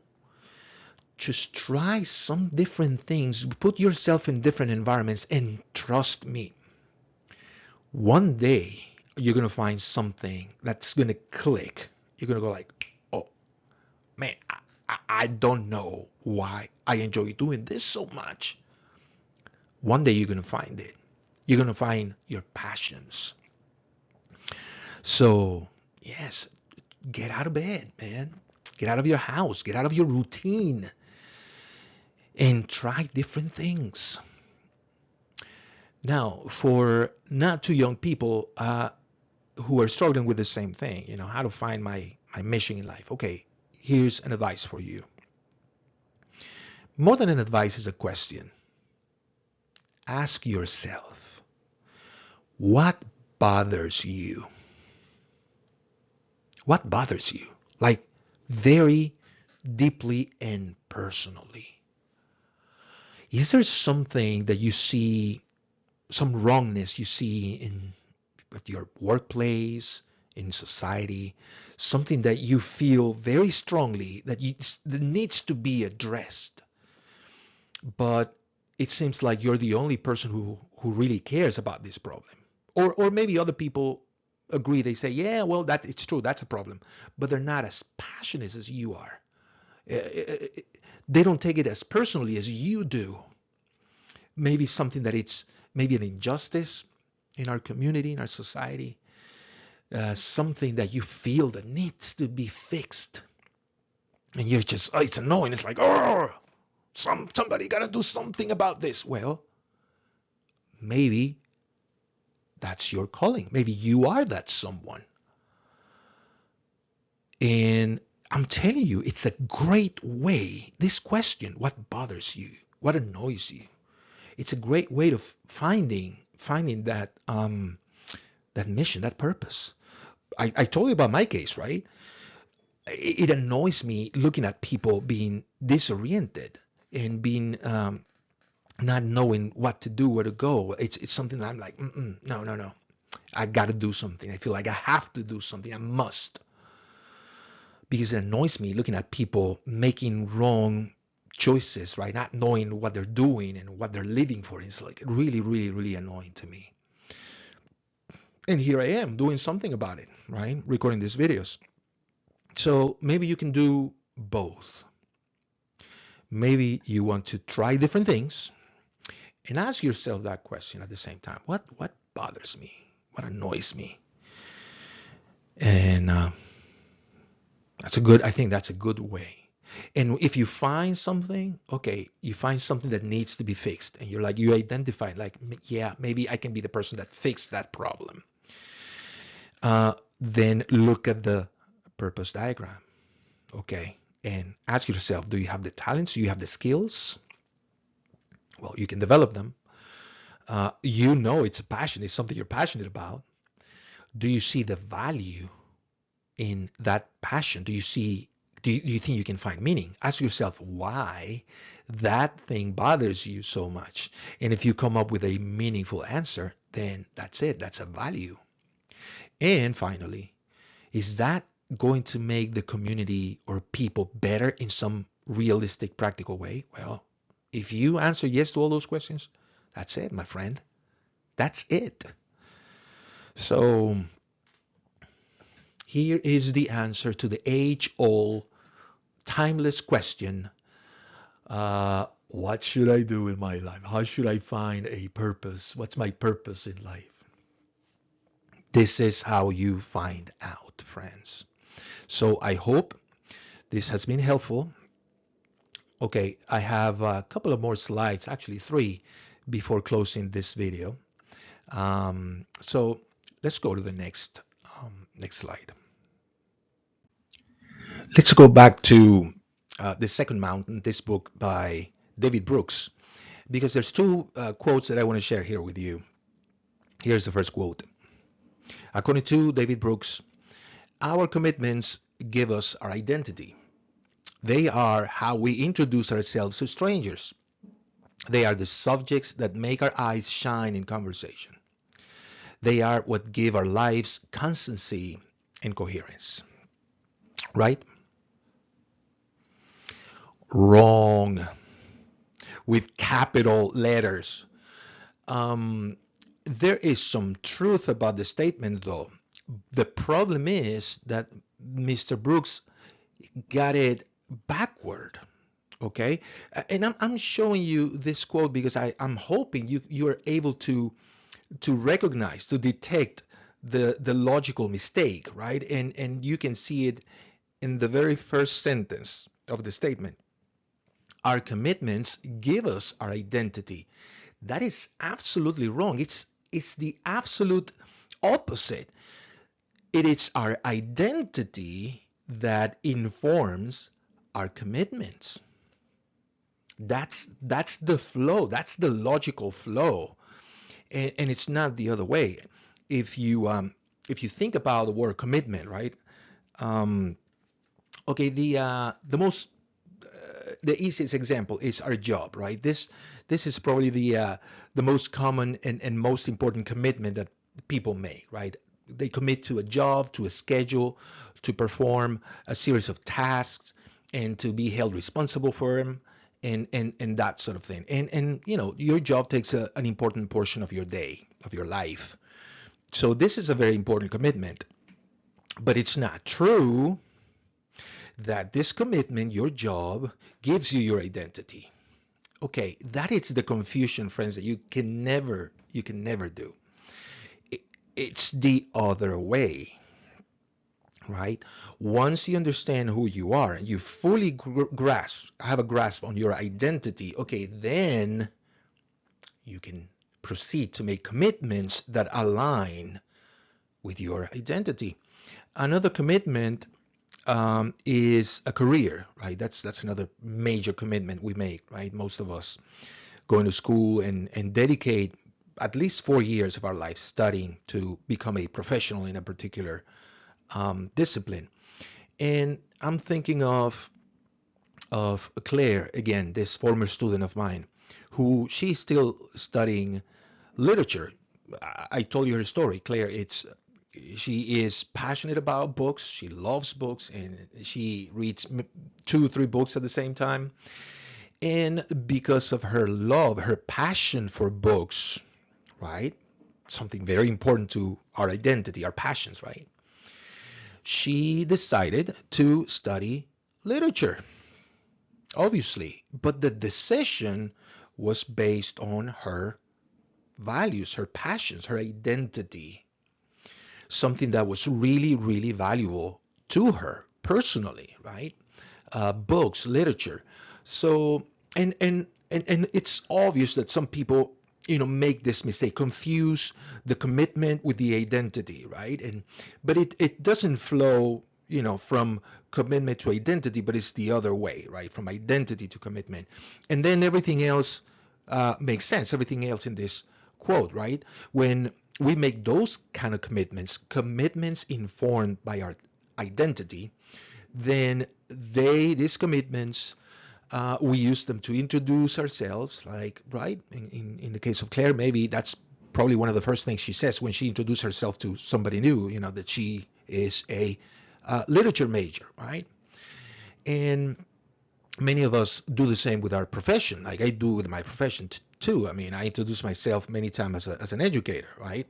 Just try some different things. Put yourself in different environments, and trust me, One day you're going to find something that's going to click. You're going to go like, oh man, I don't know why I enjoy doing this so much. One day you're going to find it. You're going to find your passions. So, yes, get out of bed, man. Get out of your house. Get out of your routine and try different things. Now, for not too young people who are struggling with the same thing, how to find my mission in life. Okay, here's an advice for you. More than an advice is a question. Ask yourself, what bothers you? What bothers you? Like very deeply and personally. Is there something that you see, some wrongness you see in your workplace, in society, something that you feel very strongly that needs to be addressed, but it seems like you're the only person who really cares about this problem, or maybe other people agree. They say, yeah, well, that it's true, that's a problem, but they're not as passionate as you are. Uh, uh, They don't take it as personally as you do. Maybe something that it's maybe an injustice in our community, in our society, something that you feel that needs to be fixed, and you're just, oh, it's annoying. It's like, oh, somebody got to do something about this. Well, maybe that's your calling. Maybe you are that someone. And I'm telling you, it's a great way. This question, what bothers you, what annoys you, it's a great way of finding that mission, that purpose. I told you about my case, right? It annoys me looking at people being disoriented and being not knowing what to do, where to go. It's something that I'm like, no, no, no. I got to do something. I feel like I have to do something. I must. Because it annoys me looking at people making wrong choices, right? Not knowing what they're doing and what they're living for. It's like really, really, really annoying to me. And here I am doing something about it, right? Recording these videos. So maybe you can do both. Maybe you want to try different things and ask yourself that question at the same time. What bothers me? What annoys me? And I think that's a good way. And if you find something, okay, you find something that needs to be fixed, and you're like, you identify, like, yeah, maybe I can be the person that fixed that problem. Then look at the purpose diagram, okay, and ask yourself, do you have the talents? Do you have the skills? Well, you can develop them. It's a passion. It's something you're passionate about. Do you see the value in that passion? Do you think you can find meaning? Ask yourself why that thing bothers you so much. And if you come up with a meaningful answer, then that's it. That's a value. And finally, is that going to make the community or people better in some realistic, practical way? Well, if you answer yes to all those questions, that's it, my friend. That's it. So here is the answer to the age-old, timeless question. What should I do with my life? How should I find a purpose? What's my purpose in life? This is how you find out, friends. So I hope this has been helpful. Okay, I have a couple of more slides, actually 3, before closing this video. So let's go to the next slide. Let's go back to The Second Mountain, this book by David Brooks, because there's 2 quotes that I want to share here with you. Here's the first quote. According to David Brooks, our commitments give us our identity. They are how we introduce ourselves to strangers. They are the subjects that make our eyes shine in conversation. They are what give our lives constancy and coherence. Right? Wrong. With capital letters. There is some truth about the statement, though. The problem is that Mr. Brooks got it backward. Okay, and I'm showing you this quote because I'm hoping you are able to recognize, to detect the logical mistake, right? And you can see it in the very first sentence of the statement. Our commitments give us our identity. That is absolutely wrong. It's the absolute opposite. It is our identity that informs our commitments. That's the flow. That's the logical flow, and it's not the other way. If you if you think about the word commitment, right? Um, okay, the most the easiest example is our job, right? This is probably the most common and most important commitment that people make, right? They commit to a job, to a schedule, to perform a series of tasks, and to be held responsible for them, and that sort of thing. And you know, your job takes an important portion of your day, of your life. So this is a very important commitment. But it's not true that this commitment, your job, gives you your identity. Okay, that is the confusion, friends, that you can never do. It, it's the other way, right? Once you understand who you are and you fully have a grasp on your identity, okay, then you can proceed to make commitments that align with your identity. Another commitment is a career, right? That's another major commitment we make, right? Most of us going to school and dedicate at least 4 years of our life studying to become a professional in a particular discipline. And I'm thinking of Claire again, this former student of mine, who she's still studying literature. I told you her story, Claire. It's she is passionate about books. She loves books, and she reads 2 3 books at the same time. And because of her love, her passion for books, right? Something very important to our identity, our passions, right? She decided to study literature, obviously, but the decision was based on her values, her passions, her identity, something that was really, really valuable to her personally, right? Books, literature. So, and it's obvious that some people, make this mistake, confuse the commitment with the identity, right? But it doesn't flow, from commitment to identity, but it's the other way, right? From identity to commitment, and then everything else makes sense. Everything else in this quote, right? When we make those kind of commitments informed by our identity, then these commitments, we use them to introduce ourselves, like, right? In the case of Claire, maybe that's probably one of the first things she says when she introduces herself to somebody new, that she is a literature major, right? And many of us do the same with our profession, like I do with my profession too. I mean, I introduce myself many times as an educator, right?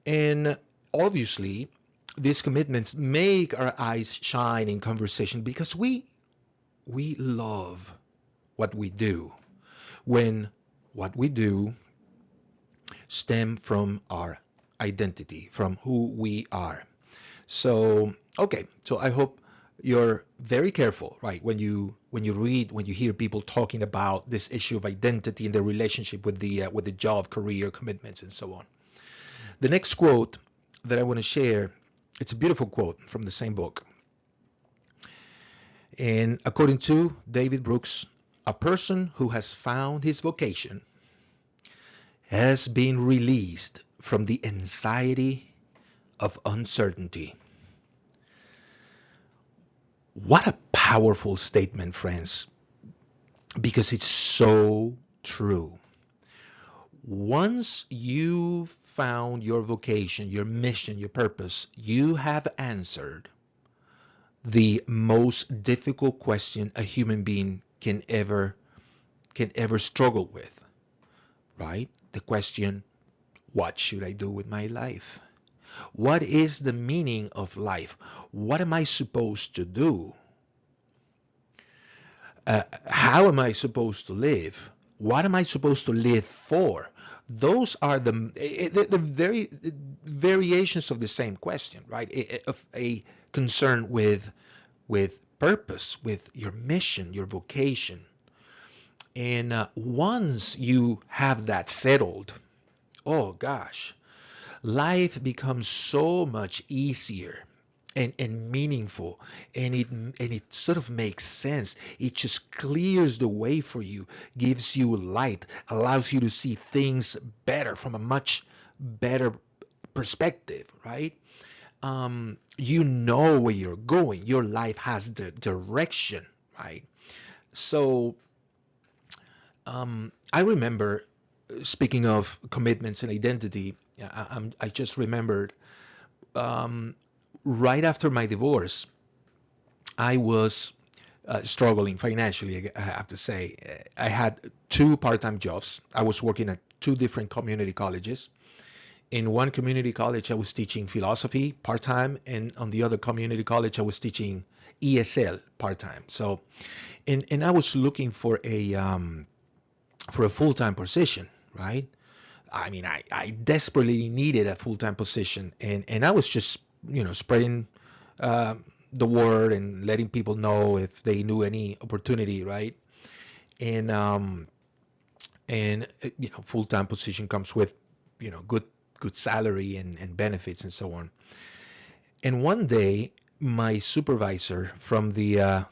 And obviously, these commitments make our eyes shine in conversation because we love what we do when what we do stem from our identity, from who we are. So, okay, so I hope you're very careful, right, when you hear people talking about this issue of identity and the relationship with the job, career, commitments, and so on. The next quote that I want to share, it's a beautiful quote from the same book. And according to David Brooks, a person who has found his vocation has been released from the anxiety of uncertainty. What a powerful statement, friends, because it's so true. Once you found your vocation, your mission, your purpose, you have answered the most difficult question a human being can ever struggle with, right? The question, What should I do with my life? What is the meaning of life? What am I supposed to do? How am I supposed to live? What am I supposed to live for? Those are the very variations of the same question, right? Of a concern with purpose, with your mission, your vocation. And once you have that settled, oh gosh, life becomes so much easier and meaningful, and it sort of makes sense. It just clears the way for you, gives you light, allows you to see things better from a much better perspective, right? You know where you're going. Your life has the direction, right? So I remember, speaking of commitments and identity, I just remembered, um, right after my divorce, I was struggling financially, I have to say. I had two part-time jobs. I was working at two different community colleges. In one community college, I was teaching philosophy part-time, and on the other community college, I was teaching ESL part-time. So, and I was looking for a full-time position, right? I mean, I desperately needed a full-time position, and I was just, spreading uh, the word and letting people know if they knew any opportunity, right? And full-time position comes with, good salary and benefits and so on. And one day, my supervisor from the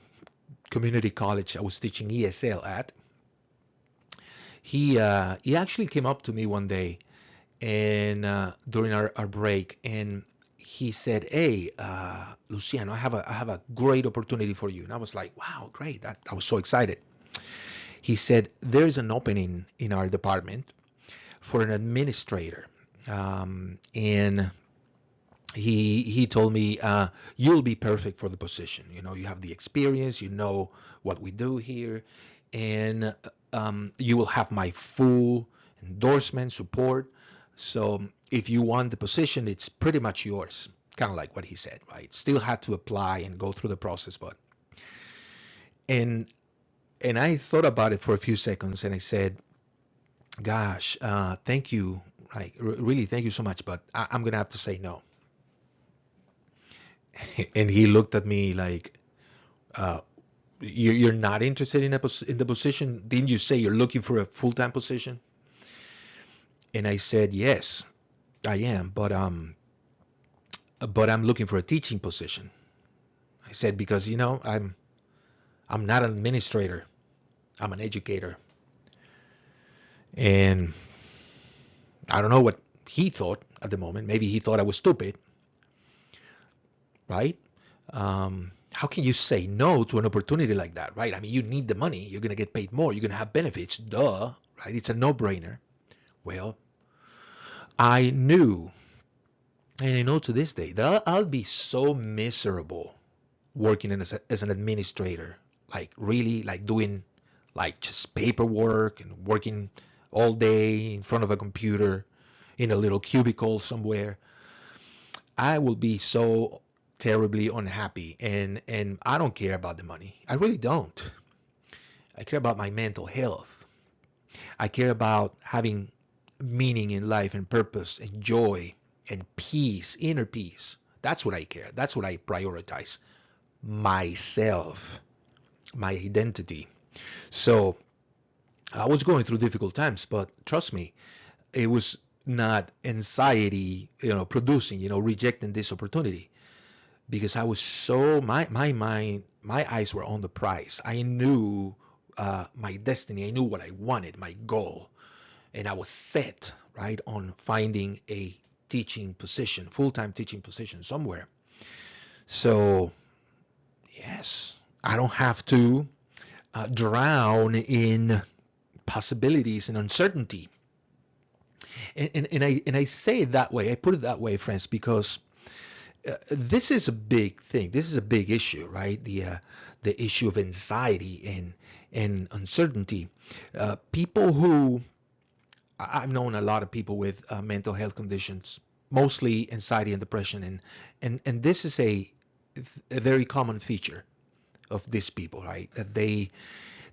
community college I was teaching ESL at, he actually came up to me one day, and during our break, and he said, "Hey, Luciano, I have a great opportunity for you." And I was like, "Wow, great!" I was so excited. He said, "There's an opening in our department for an administrator," and he told me, "You'll be perfect for the position. You have the experience. You know what we do here, and you will have my full endorsement, support. So if you want the position, it's pretty much yours." Kind of like what he said, right? Still had to apply and go through the process, but and and I thought about it for a few seconds, and I said, "Gosh, thank you, like really, thank you so much, but I'm gonna have to say no." And he looked at me like, uh, "You're not interested in the position? Didn't you say you're looking for a full-time position?" And I said, "Yes, I am, but I'm looking for a teaching position." I said, "Because I'm not an administrator. I'm an educator." And I don't know what he thought at the moment. Maybe he thought I was stupid, right? How can you say no to an opportunity like that, right? I mean, you need the money. You're going to get paid more. You're going to have benefits. Duh, right? It's a no-brainer. Well, I knew, and I know to this day, that I'll be so miserable working as an administrator, like really, like doing like just paperwork and working all day in front of a computer in a little cubicle somewhere. I will be so terribly unhappy, and I don't care about the money. I really don't. I care about my mental health. I care about having meaning in life and purpose and joy and peace, inner peace. That's what I care. That's what I prioritize. Myself, my identity. So I was going through difficult times, but trust me, it was not anxiety, producing, rejecting this opportunity, because I was so my mind, my eyes were on the prize. I knew my destiny. I knew what I wanted, my goal, and I was set right on finding a teaching position, full-time teaching position somewhere. So yes, I don't have to drown in possibilities and uncertainty. And I say it that way. I put it that way, friends, because this is a big thing. This is a big issue, right? The issue of anxiety and uncertainty. People who I've known a lot of people with mental health conditions, mostly anxiety and depression, and this is a very common feature of these people, right? That they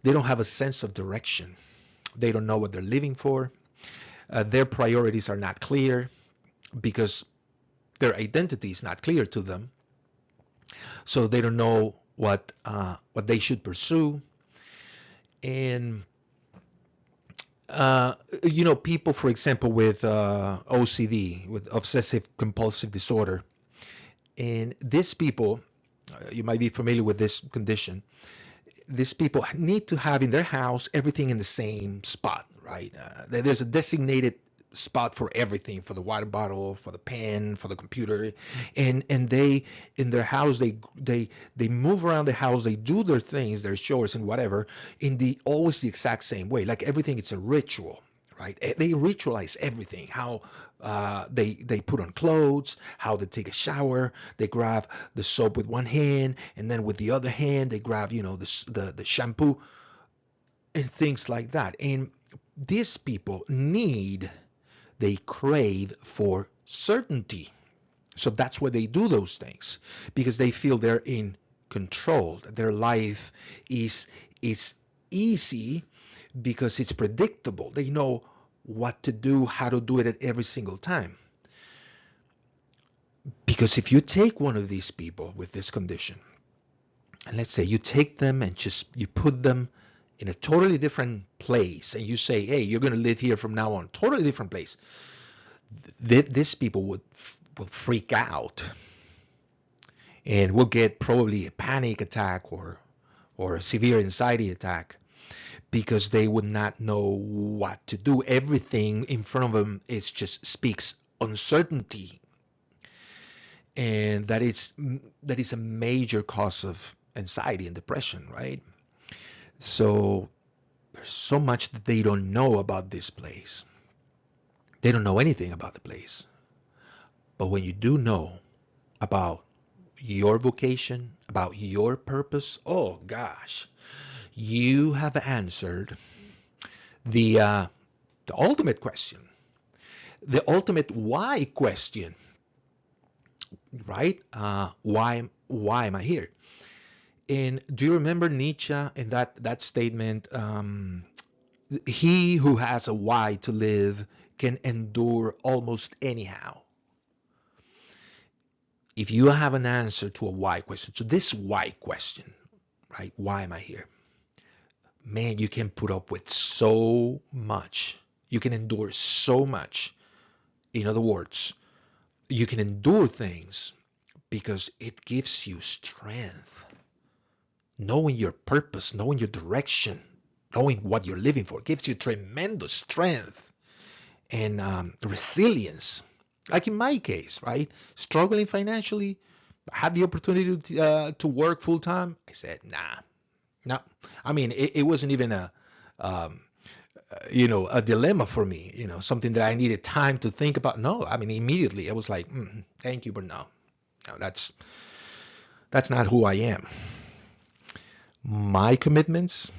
don't have a sense of direction. They don't know what they're living for. Their priorities are not clear because their identity is not clear to them. So they don't know what they should pursue. And people, for example, with OCD, with obsessive compulsive disorder, and these people, you might be familiar with this condition. These people need to have in their house everything in the same spot, right? There's a designated spot for everything, for the water bottle, for the pen, for the computer, and they in their house they move around the house, they do their things, their chores and whatever in the always the exact same way, like everything it's a ritual, right? They ritualize everything, how they put on clothes, how they take a shower, they grab the soap with one hand, and then with the other hand they grab, the shampoo and things like that. And these people they crave for certainty. So that's why they do those things, because they feel they're in control. Their life is easy because it's predictable. They know what to do, how to do it at every single time. Because if you take one of these people with this condition, and let's say you take them and just you put them in a totally different place, and you say, hey, you're going to live here from now on, totally different place, these people would freak out and will get probably a panic attack or a severe anxiety attack because they would not know what to do. Everything in front of them is just speaks uncertainty, and that is a major cause of anxiety and depression, right? So there's so much that they don't know about this place. They don't know anything about the place. But when you do know about your vocation, about your purpose, oh gosh, you have answered the uh, the ultimate question, the ultimate why question, right? Why am I here? And do you remember Nietzsche in that statement? He who has a why to live can endure almost anyhow. If you have an answer to a why question, to this why question, right? Why am I here? Man, you can put up with so much. You can endure so much. In other words, you can endure things because it gives you strength. Knowing your purpose, knowing your direction, knowing what you're living for gives you tremendous strength and resilience. Like in my case, right? Struggling financially, I had the opportunity to work full time. I said, nah, no. I mean, it wasn't even um, a dilemma for me, something that I needed time to think about. No, I mean, immediately I was like, thank you, but no, that's not who I am. My commitments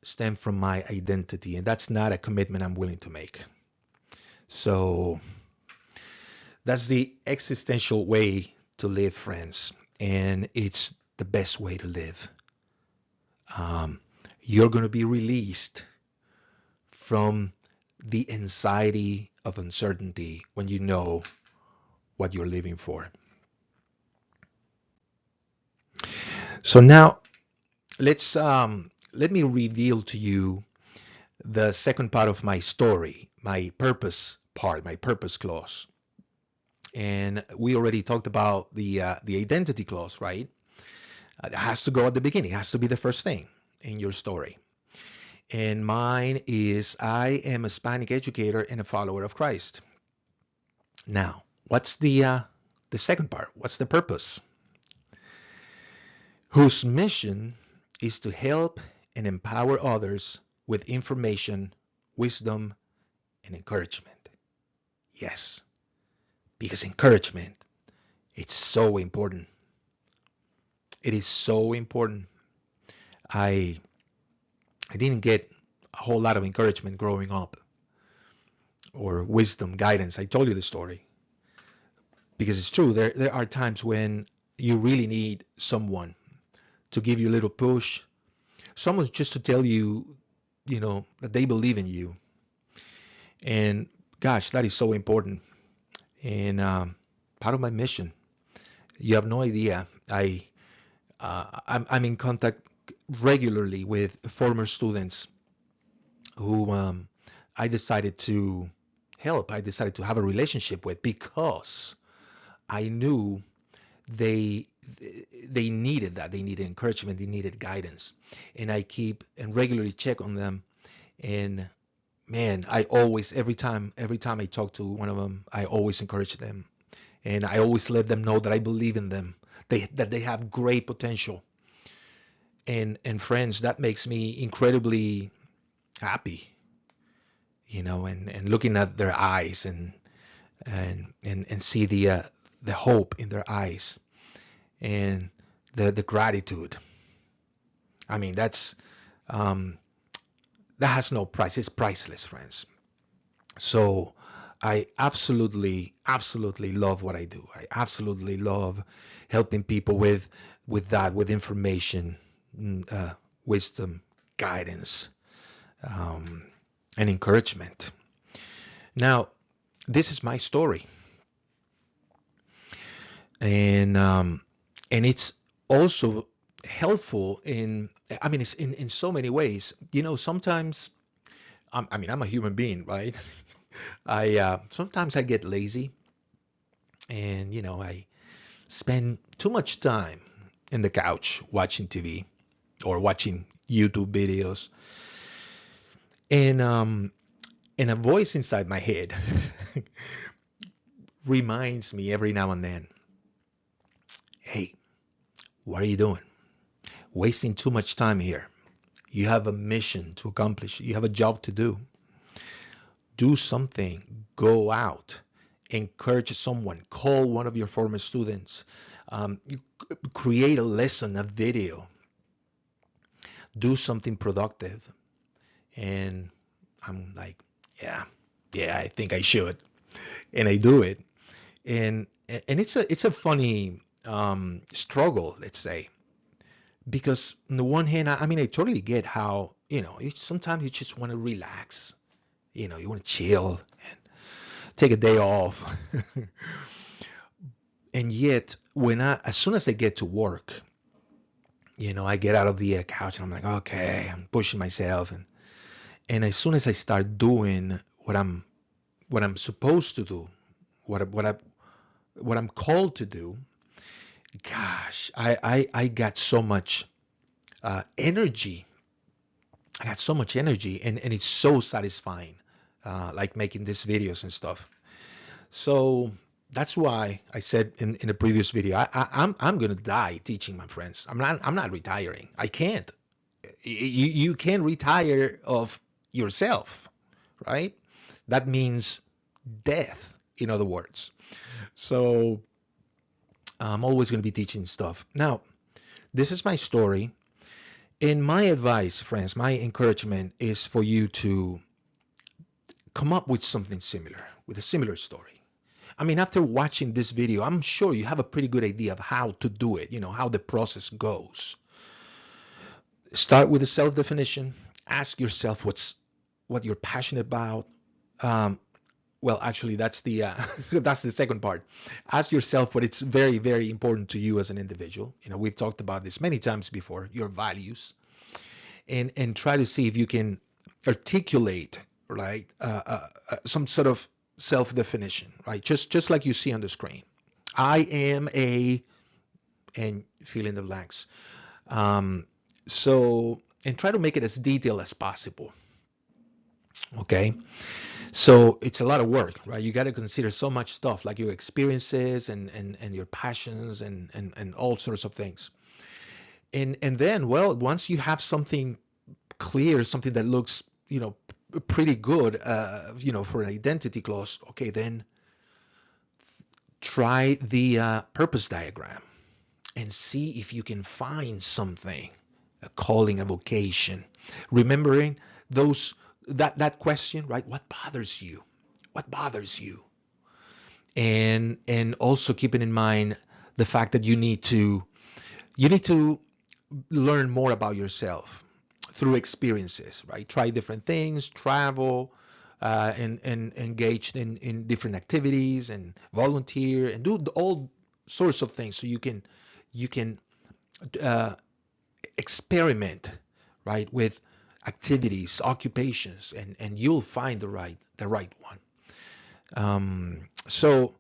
stem from my identity, and that's not a commitment I'm willing to make. So that's the existential way to live, friends, and it's the best way to live. Um, you're going to be released from the anxiety of uncertainty when you know what you're living for. So now let me reveal to you the second part of my story, my purpose part, my purpose clause. And we already talked about the identity clause, right? It has to go at the beginning. It has to be the first thing in your story. And mine is I am a Hispanic educator and a follower of Christ. Now, what's the second part? What's the purpose? Whose mission is to help and empower others with information, wisdom, and encouragement. Yes, because encouragement, it's so important. It is so important. I I didn't get a whole lot of encouragement growing up. or wisdom, guidance. I told you the story because it's true. There are times when you really need someone to give you a little push, someone just to tell you, that they believe in you. And gosh, that is so important. And part of my mission. You have no idea. I'm in contact regularly with former students who I decided to help. I decided to have a relationship with because I knew they they needed that. They needed encouragement. They needed guidance, and I keep and regularly check on them. And man, I always every time I talk to one of them, I always encourage them, and I always let them know that I believe in them. That they have great potential. And friends, that makes me incredibly happy, and looking at their eyes and see the hope in their eyes and the gratitude. I mean, um, that has no price. It's priceless, friends. So I absolutely love what I do. I absolutely love helping people with information, wisdom, guidance, um, and encouragement. Now, this is my story, and it's also helpful in. I mean, it's in so many ways. Sometimes I'm a human being, right? I sometimes I get lazy, and I spend too much time in the couch watching TV or watching YouTube videos, and a voice inside my head reminds me every now and then, hey, what are you doing? Wasting too much time here. You have a mission to accomplish. You have a job to do. Do something. Go out. Encourage someone. Call one of your former students. Create a lesson, a video. Do something productive. And I'm like, yeah, I think I should. And I do it. And it's a funny struggle, let's say, because on the one hand, I mean, I totally get how sometimes you just want to relax, you want to chill and take a day off. And yet, as soon as I get to work, I get out of the couch and I'm like, okay, I'm pushing myself, and as soon as I start doing what I'm supposed to do, what I'm called to do, gosh, I got so much energy. I got so much energy, and it's so satisfying, like making these videos and stuff. So that's why I said in the previous video, I'm gonna die teaching, my friends. I'm not retiring. I can't. You can't retire of yourself, right? That means death, in other words. So I'm always going to be teaching stuff. Now, this is my story. And my advice, friends, my encouragement is for you to come up with something similar, with a similar story. I mean, after watching this video, I'm sure you have a pretty good idea of how to do it, how the process goes. Start with a self-definition. Ask yourself what you're passionate about. Um, well, actually, that's the that's the second part. Ask yourself what it's very, very important to you as an individual. We've talked about this many times before. Your values, and try to see if you can articulate, right, some sort of self-definition, right? Just like you see on the screen. I am a, and fill in the blanks. Um, and try to make it as detailed as possible. Okay. So it's a lot of work, right? You got to consider so much stuff like your experiences and your passions and all sorts of things. And then, well, once you have something clear, something that looks, pretty good, for an identity clause, okay, then try the purpose diagram and see if you can find something, a calling, a vocation. Remembering that question, right? What bothers you? What bothers you? And also keeping in mind the fact that you need to learn more about yourself through experiences, right? Try different things, travel, and engage in different activities and volunteer and do all sorts of things so you can uh, experiment, right, with activities, occupations, and you'll find the right one. So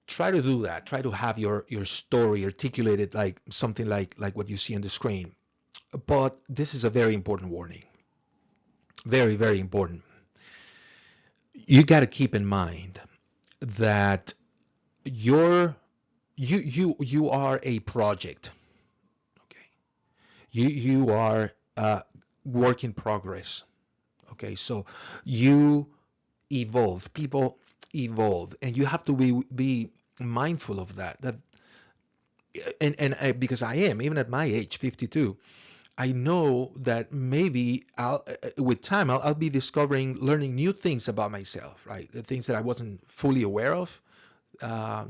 try to do that. Try to have your story articulated like something like what you see on the screen. But this is a very important warning. Very, very important. You got to keep in mind that you're you are a project. Okay. You are a work in progress. Okay. So you evolve. People evolve, and you have to be mindful of that. And because I am, even at my age, 52, I know that maybe with time, I'll be discovering, learning new things about myself, right? The things that I wasn't fully aware of,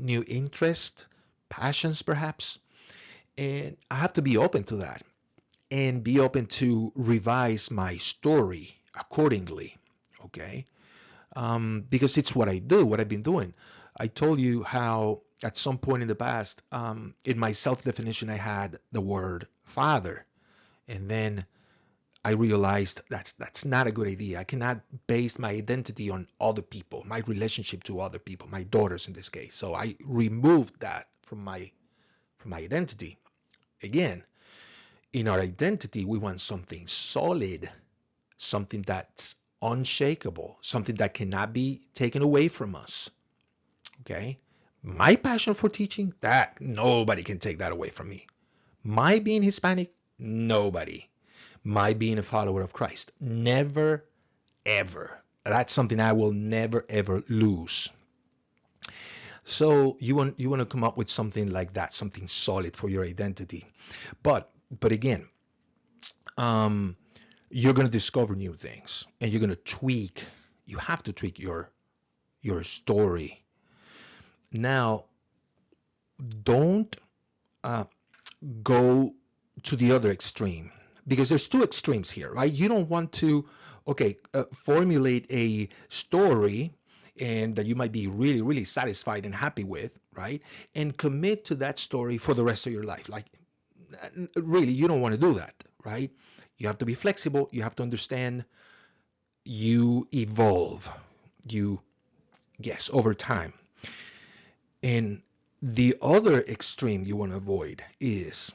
new interest, passions, perhaps. And I have to be open to that and be open to revise my story accordingly, okay? Because it's what I do, what I've been doing. I told you how at some point in the past, in my self-definition, I had the word father. And then I realized that's not a good idea. I cannot base my identity on other people, my relationship to other people, my daughters in this case. So I removed that from my identity. Again, in our identity, we want something solid, something that's unshakable, something that cannot be taken away from us. Okay? My passion for teaching, that nobody can take that away from me. My being Hispanic, nobody. My being a follower of Christ, never, ever. That's something I will never, ever lose. So you want to come up with something like that, something solid for your identity. But again, um, you're going to discover new things, and you're going to tweak. You have to tweak your story. Now, don't uh, go to the other extreme, because there's two extremes here, right? You don't want to, okay, formulate a story and that you might be really, really satisfied and happy with, right? And commit to that story for the rest of your life. Like, really, you don't want to do that, right? You have to be flexible. You have to understand you evolve. You, yes, over time. And the other extreme you want to avoid is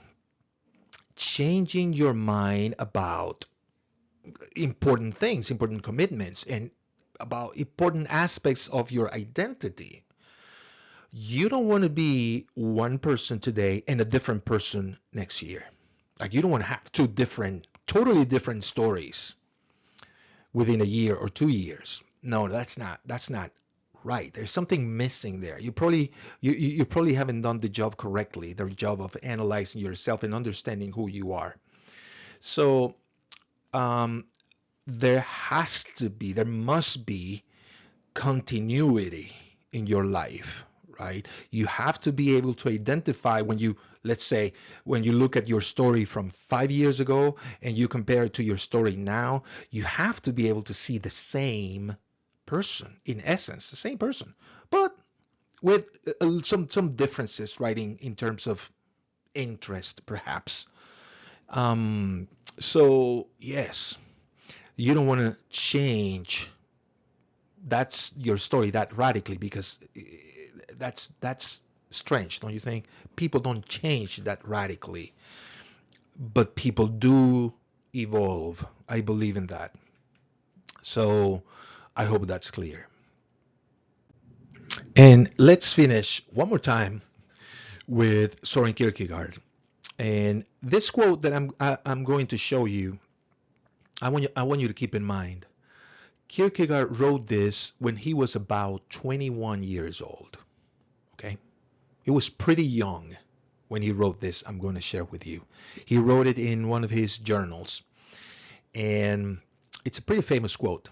changing your mind about important things, important commitments, and about important aspects of your identity. You don't want to be one person today and a different person next year. Like, you don't want to have two different, totally different stories within a year or 2 years. No, that's not right. There's something missing there. You probably haven't done the job correctly, the job of analyzing yourself and understanding who you are. So um, there must be continuity in your life, right? You have to be able to identify when you, let's say, when you look at your story from 5 years ago and you compare it to your story now, you have to be able to see the same person, in essence, the same person, but with some differences, right, in terms of interest, perhaps. Um, so yes, you don't want to change that's your story that radically, because that's strange, don't you think? People don't change that radically, but people do evolve. I believe in that. So I hope that's clear. And let's finish one more time with Soren Kierkegaard. And this quote that I'm going to show you, I want you to keep in mind. Kierkegaard wrote this when he was about 21 years old. Okay? He was pretty young when he wrote this, I'm going to share with you. He wrote it in one of his journals, and it's a pretty famous quote.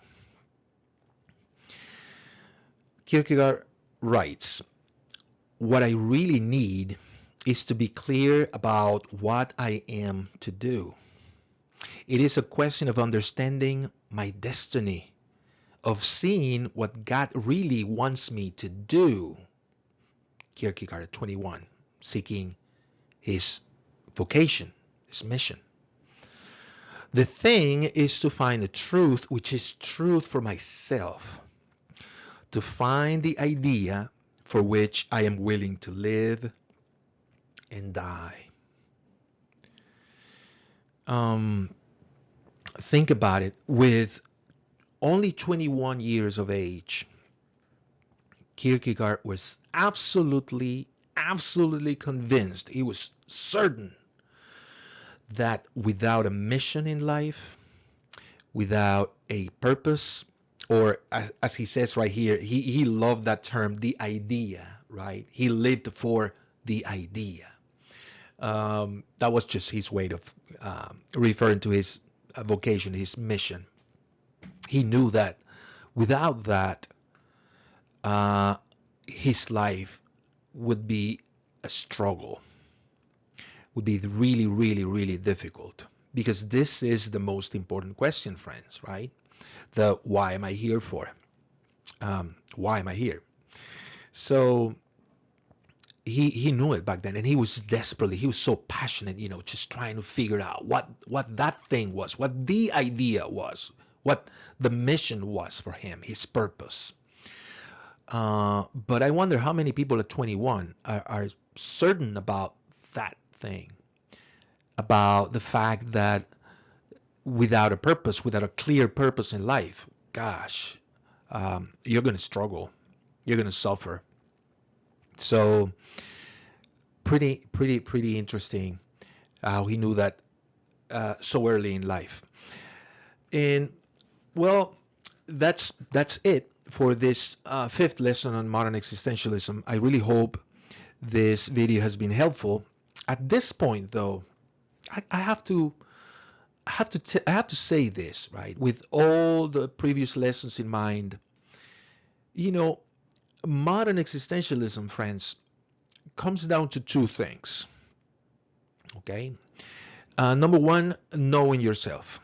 Kierkegaard writes, what I really need is to be clear about what I am to do. It is a question of understanding my destiny, of seeing what God really wants me to do. Kierkegaard at 21, seeking his vocation, his mission. The thing is to find the truth, which is truth for myself, to find the idea for which I am willing to live and die. Think about it. With only 21 years of age, Kierkegaard was absolutely convinced, he was certain that without a mission in life, without a purpose, or as he says right here, he loved that term, the idea, right? He lived for the idea. That was just his way of referring to his vocation, his mission. He knew that without that, his life would be a struggle, would be really, really, really difficult. Because this is the most important question, friends, right? The why am I here for? Why am I here? So he knew it back then, and he was so passionate, just trying to figure out what that thing was, what the idea was, what the mission was for him, his purpose. But I wonder how many people at 21 are certain about that thing, about the fact that without a purpose, without a clear purpose in life, gosh, you're going to struggle. You're going to suffer. So pretty interesting how he knew that so early in life. And well, that's it for this fifth lesson on modern existentialism. I really hope this video has been helpful. At this point, though, I have to say this, right? With all the previous lessons in mind, modern existentialism, friends, comes down to two things. Okay, number one, knowing yourself.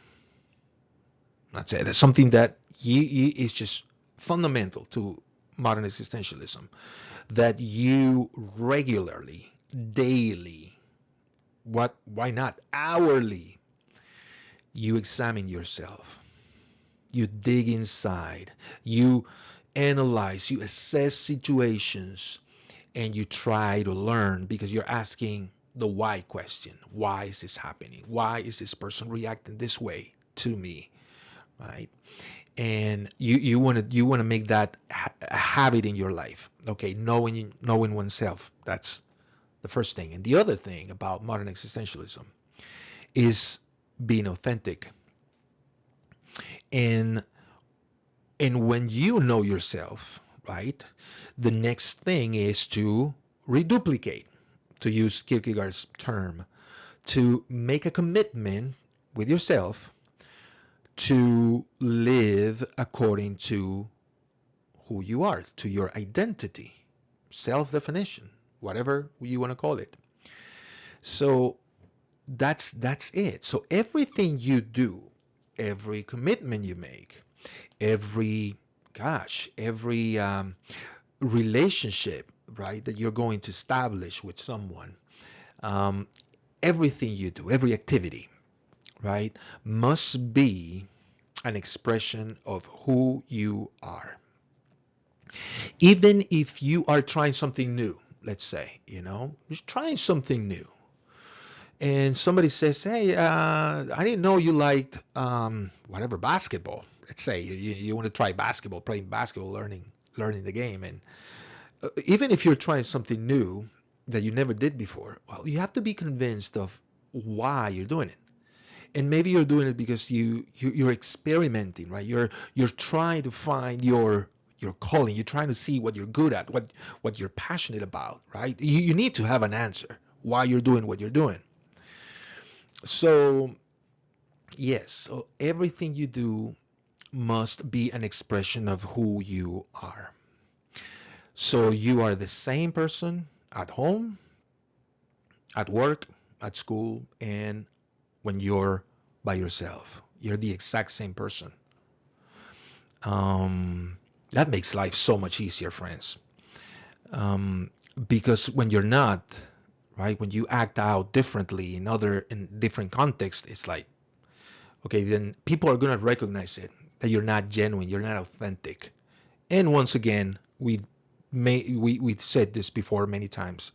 That's it. That's something that is just fundamental to modern existentialism. That you regularly, daily, why not hourly, you examine yourself. You dig inside. You analyze. You assess situations, and you try to learn because you're asking the why question. Why is this happening? Why is this person reacting this way to me? Right? And you want to make that a habit in your life. Okay, knowing oneself. That's the first thing. And the other thing about modern existentialism is being authentic. And when you know yourself, right, the next thing is to reduplicate, to use Kierkegaard's term, to make a commitment with yourself to live according to who you are, to your identity, self-definition, whatever you want to call it. So that's it. So everything you do, every commitment you make, every relationship, right, that you're going to establish with someone, everything you do, every activity, right, must be an expression of who you are. Even if you are trying something new, let's say, you're trying something new, and somebody says, hey, I didn't know you liked whatever, basketball. Let's say you want to try basketball, playing basketball, learning the game. And even if you're trying something new that you never did before, well, you have to be convinced of why you're doing it. And maybe you're doing it because you're experimenting, right? You're trying to find your calling. You're trying to see what you're good at, what you're passionate about, right? You need to have an answer why you're doing what you're doing. So yes, so everything you do must be an expression of who you are. So you are the same person at home, at work, at school, and when you're by yourself. You're the exact same person. That makes life so much easier, friends. Um, because when you're not, right, when you act out differently in different contexts, it's like, okay, then people are gonna recognize it, that you're not genuine, you're not authentic. And once again, we've said this before many times.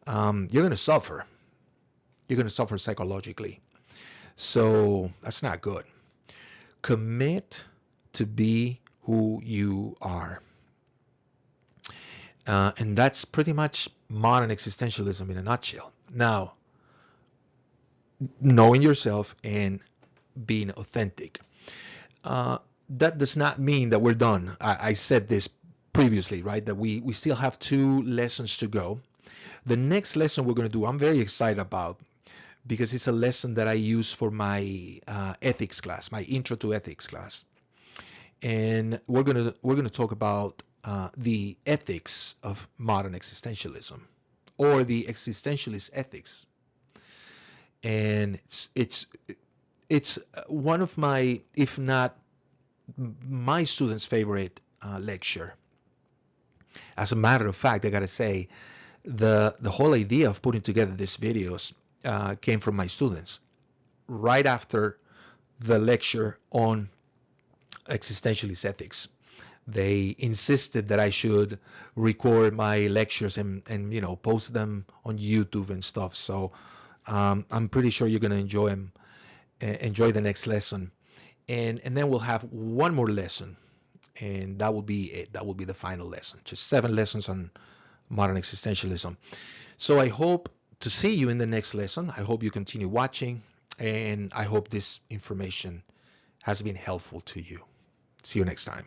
You're gonna suffer. You're gonna suffer psychologically. So that's not good. Commit to be who you are. And that's pretty much modern existentialism in a nutshell. Now, knowing yourself and being authentic. Uh, that does not mean that we're done. I said this previously, right? That we still have 2 lessons to go. The next lesson we're going to do, I'm very excited about because it's a lesson that I use for my ethics class, my intro to ethics class. And we're gonna talk about the ethics of modern existentialism, or the existentialist ethics. And it's one of my, if not my students' favorite lecture. As a matter of fact, I gotta say, the whole idea of putting together these videos came from my students right after the lecture on existentialist ethics. They insisted that I should record my lectures and post them on YouTube and stuff. So I'm pretty sure you're gonna enjoy them, enjoy the next lesson, and then we'll have one more lesson, and that will be it. That will be the final lesson. Just 7 lessons on modern existentialism. So I hope to see you in the next lesson. I hope you continue watching, and I hope this information has been helpful to you. See you next time.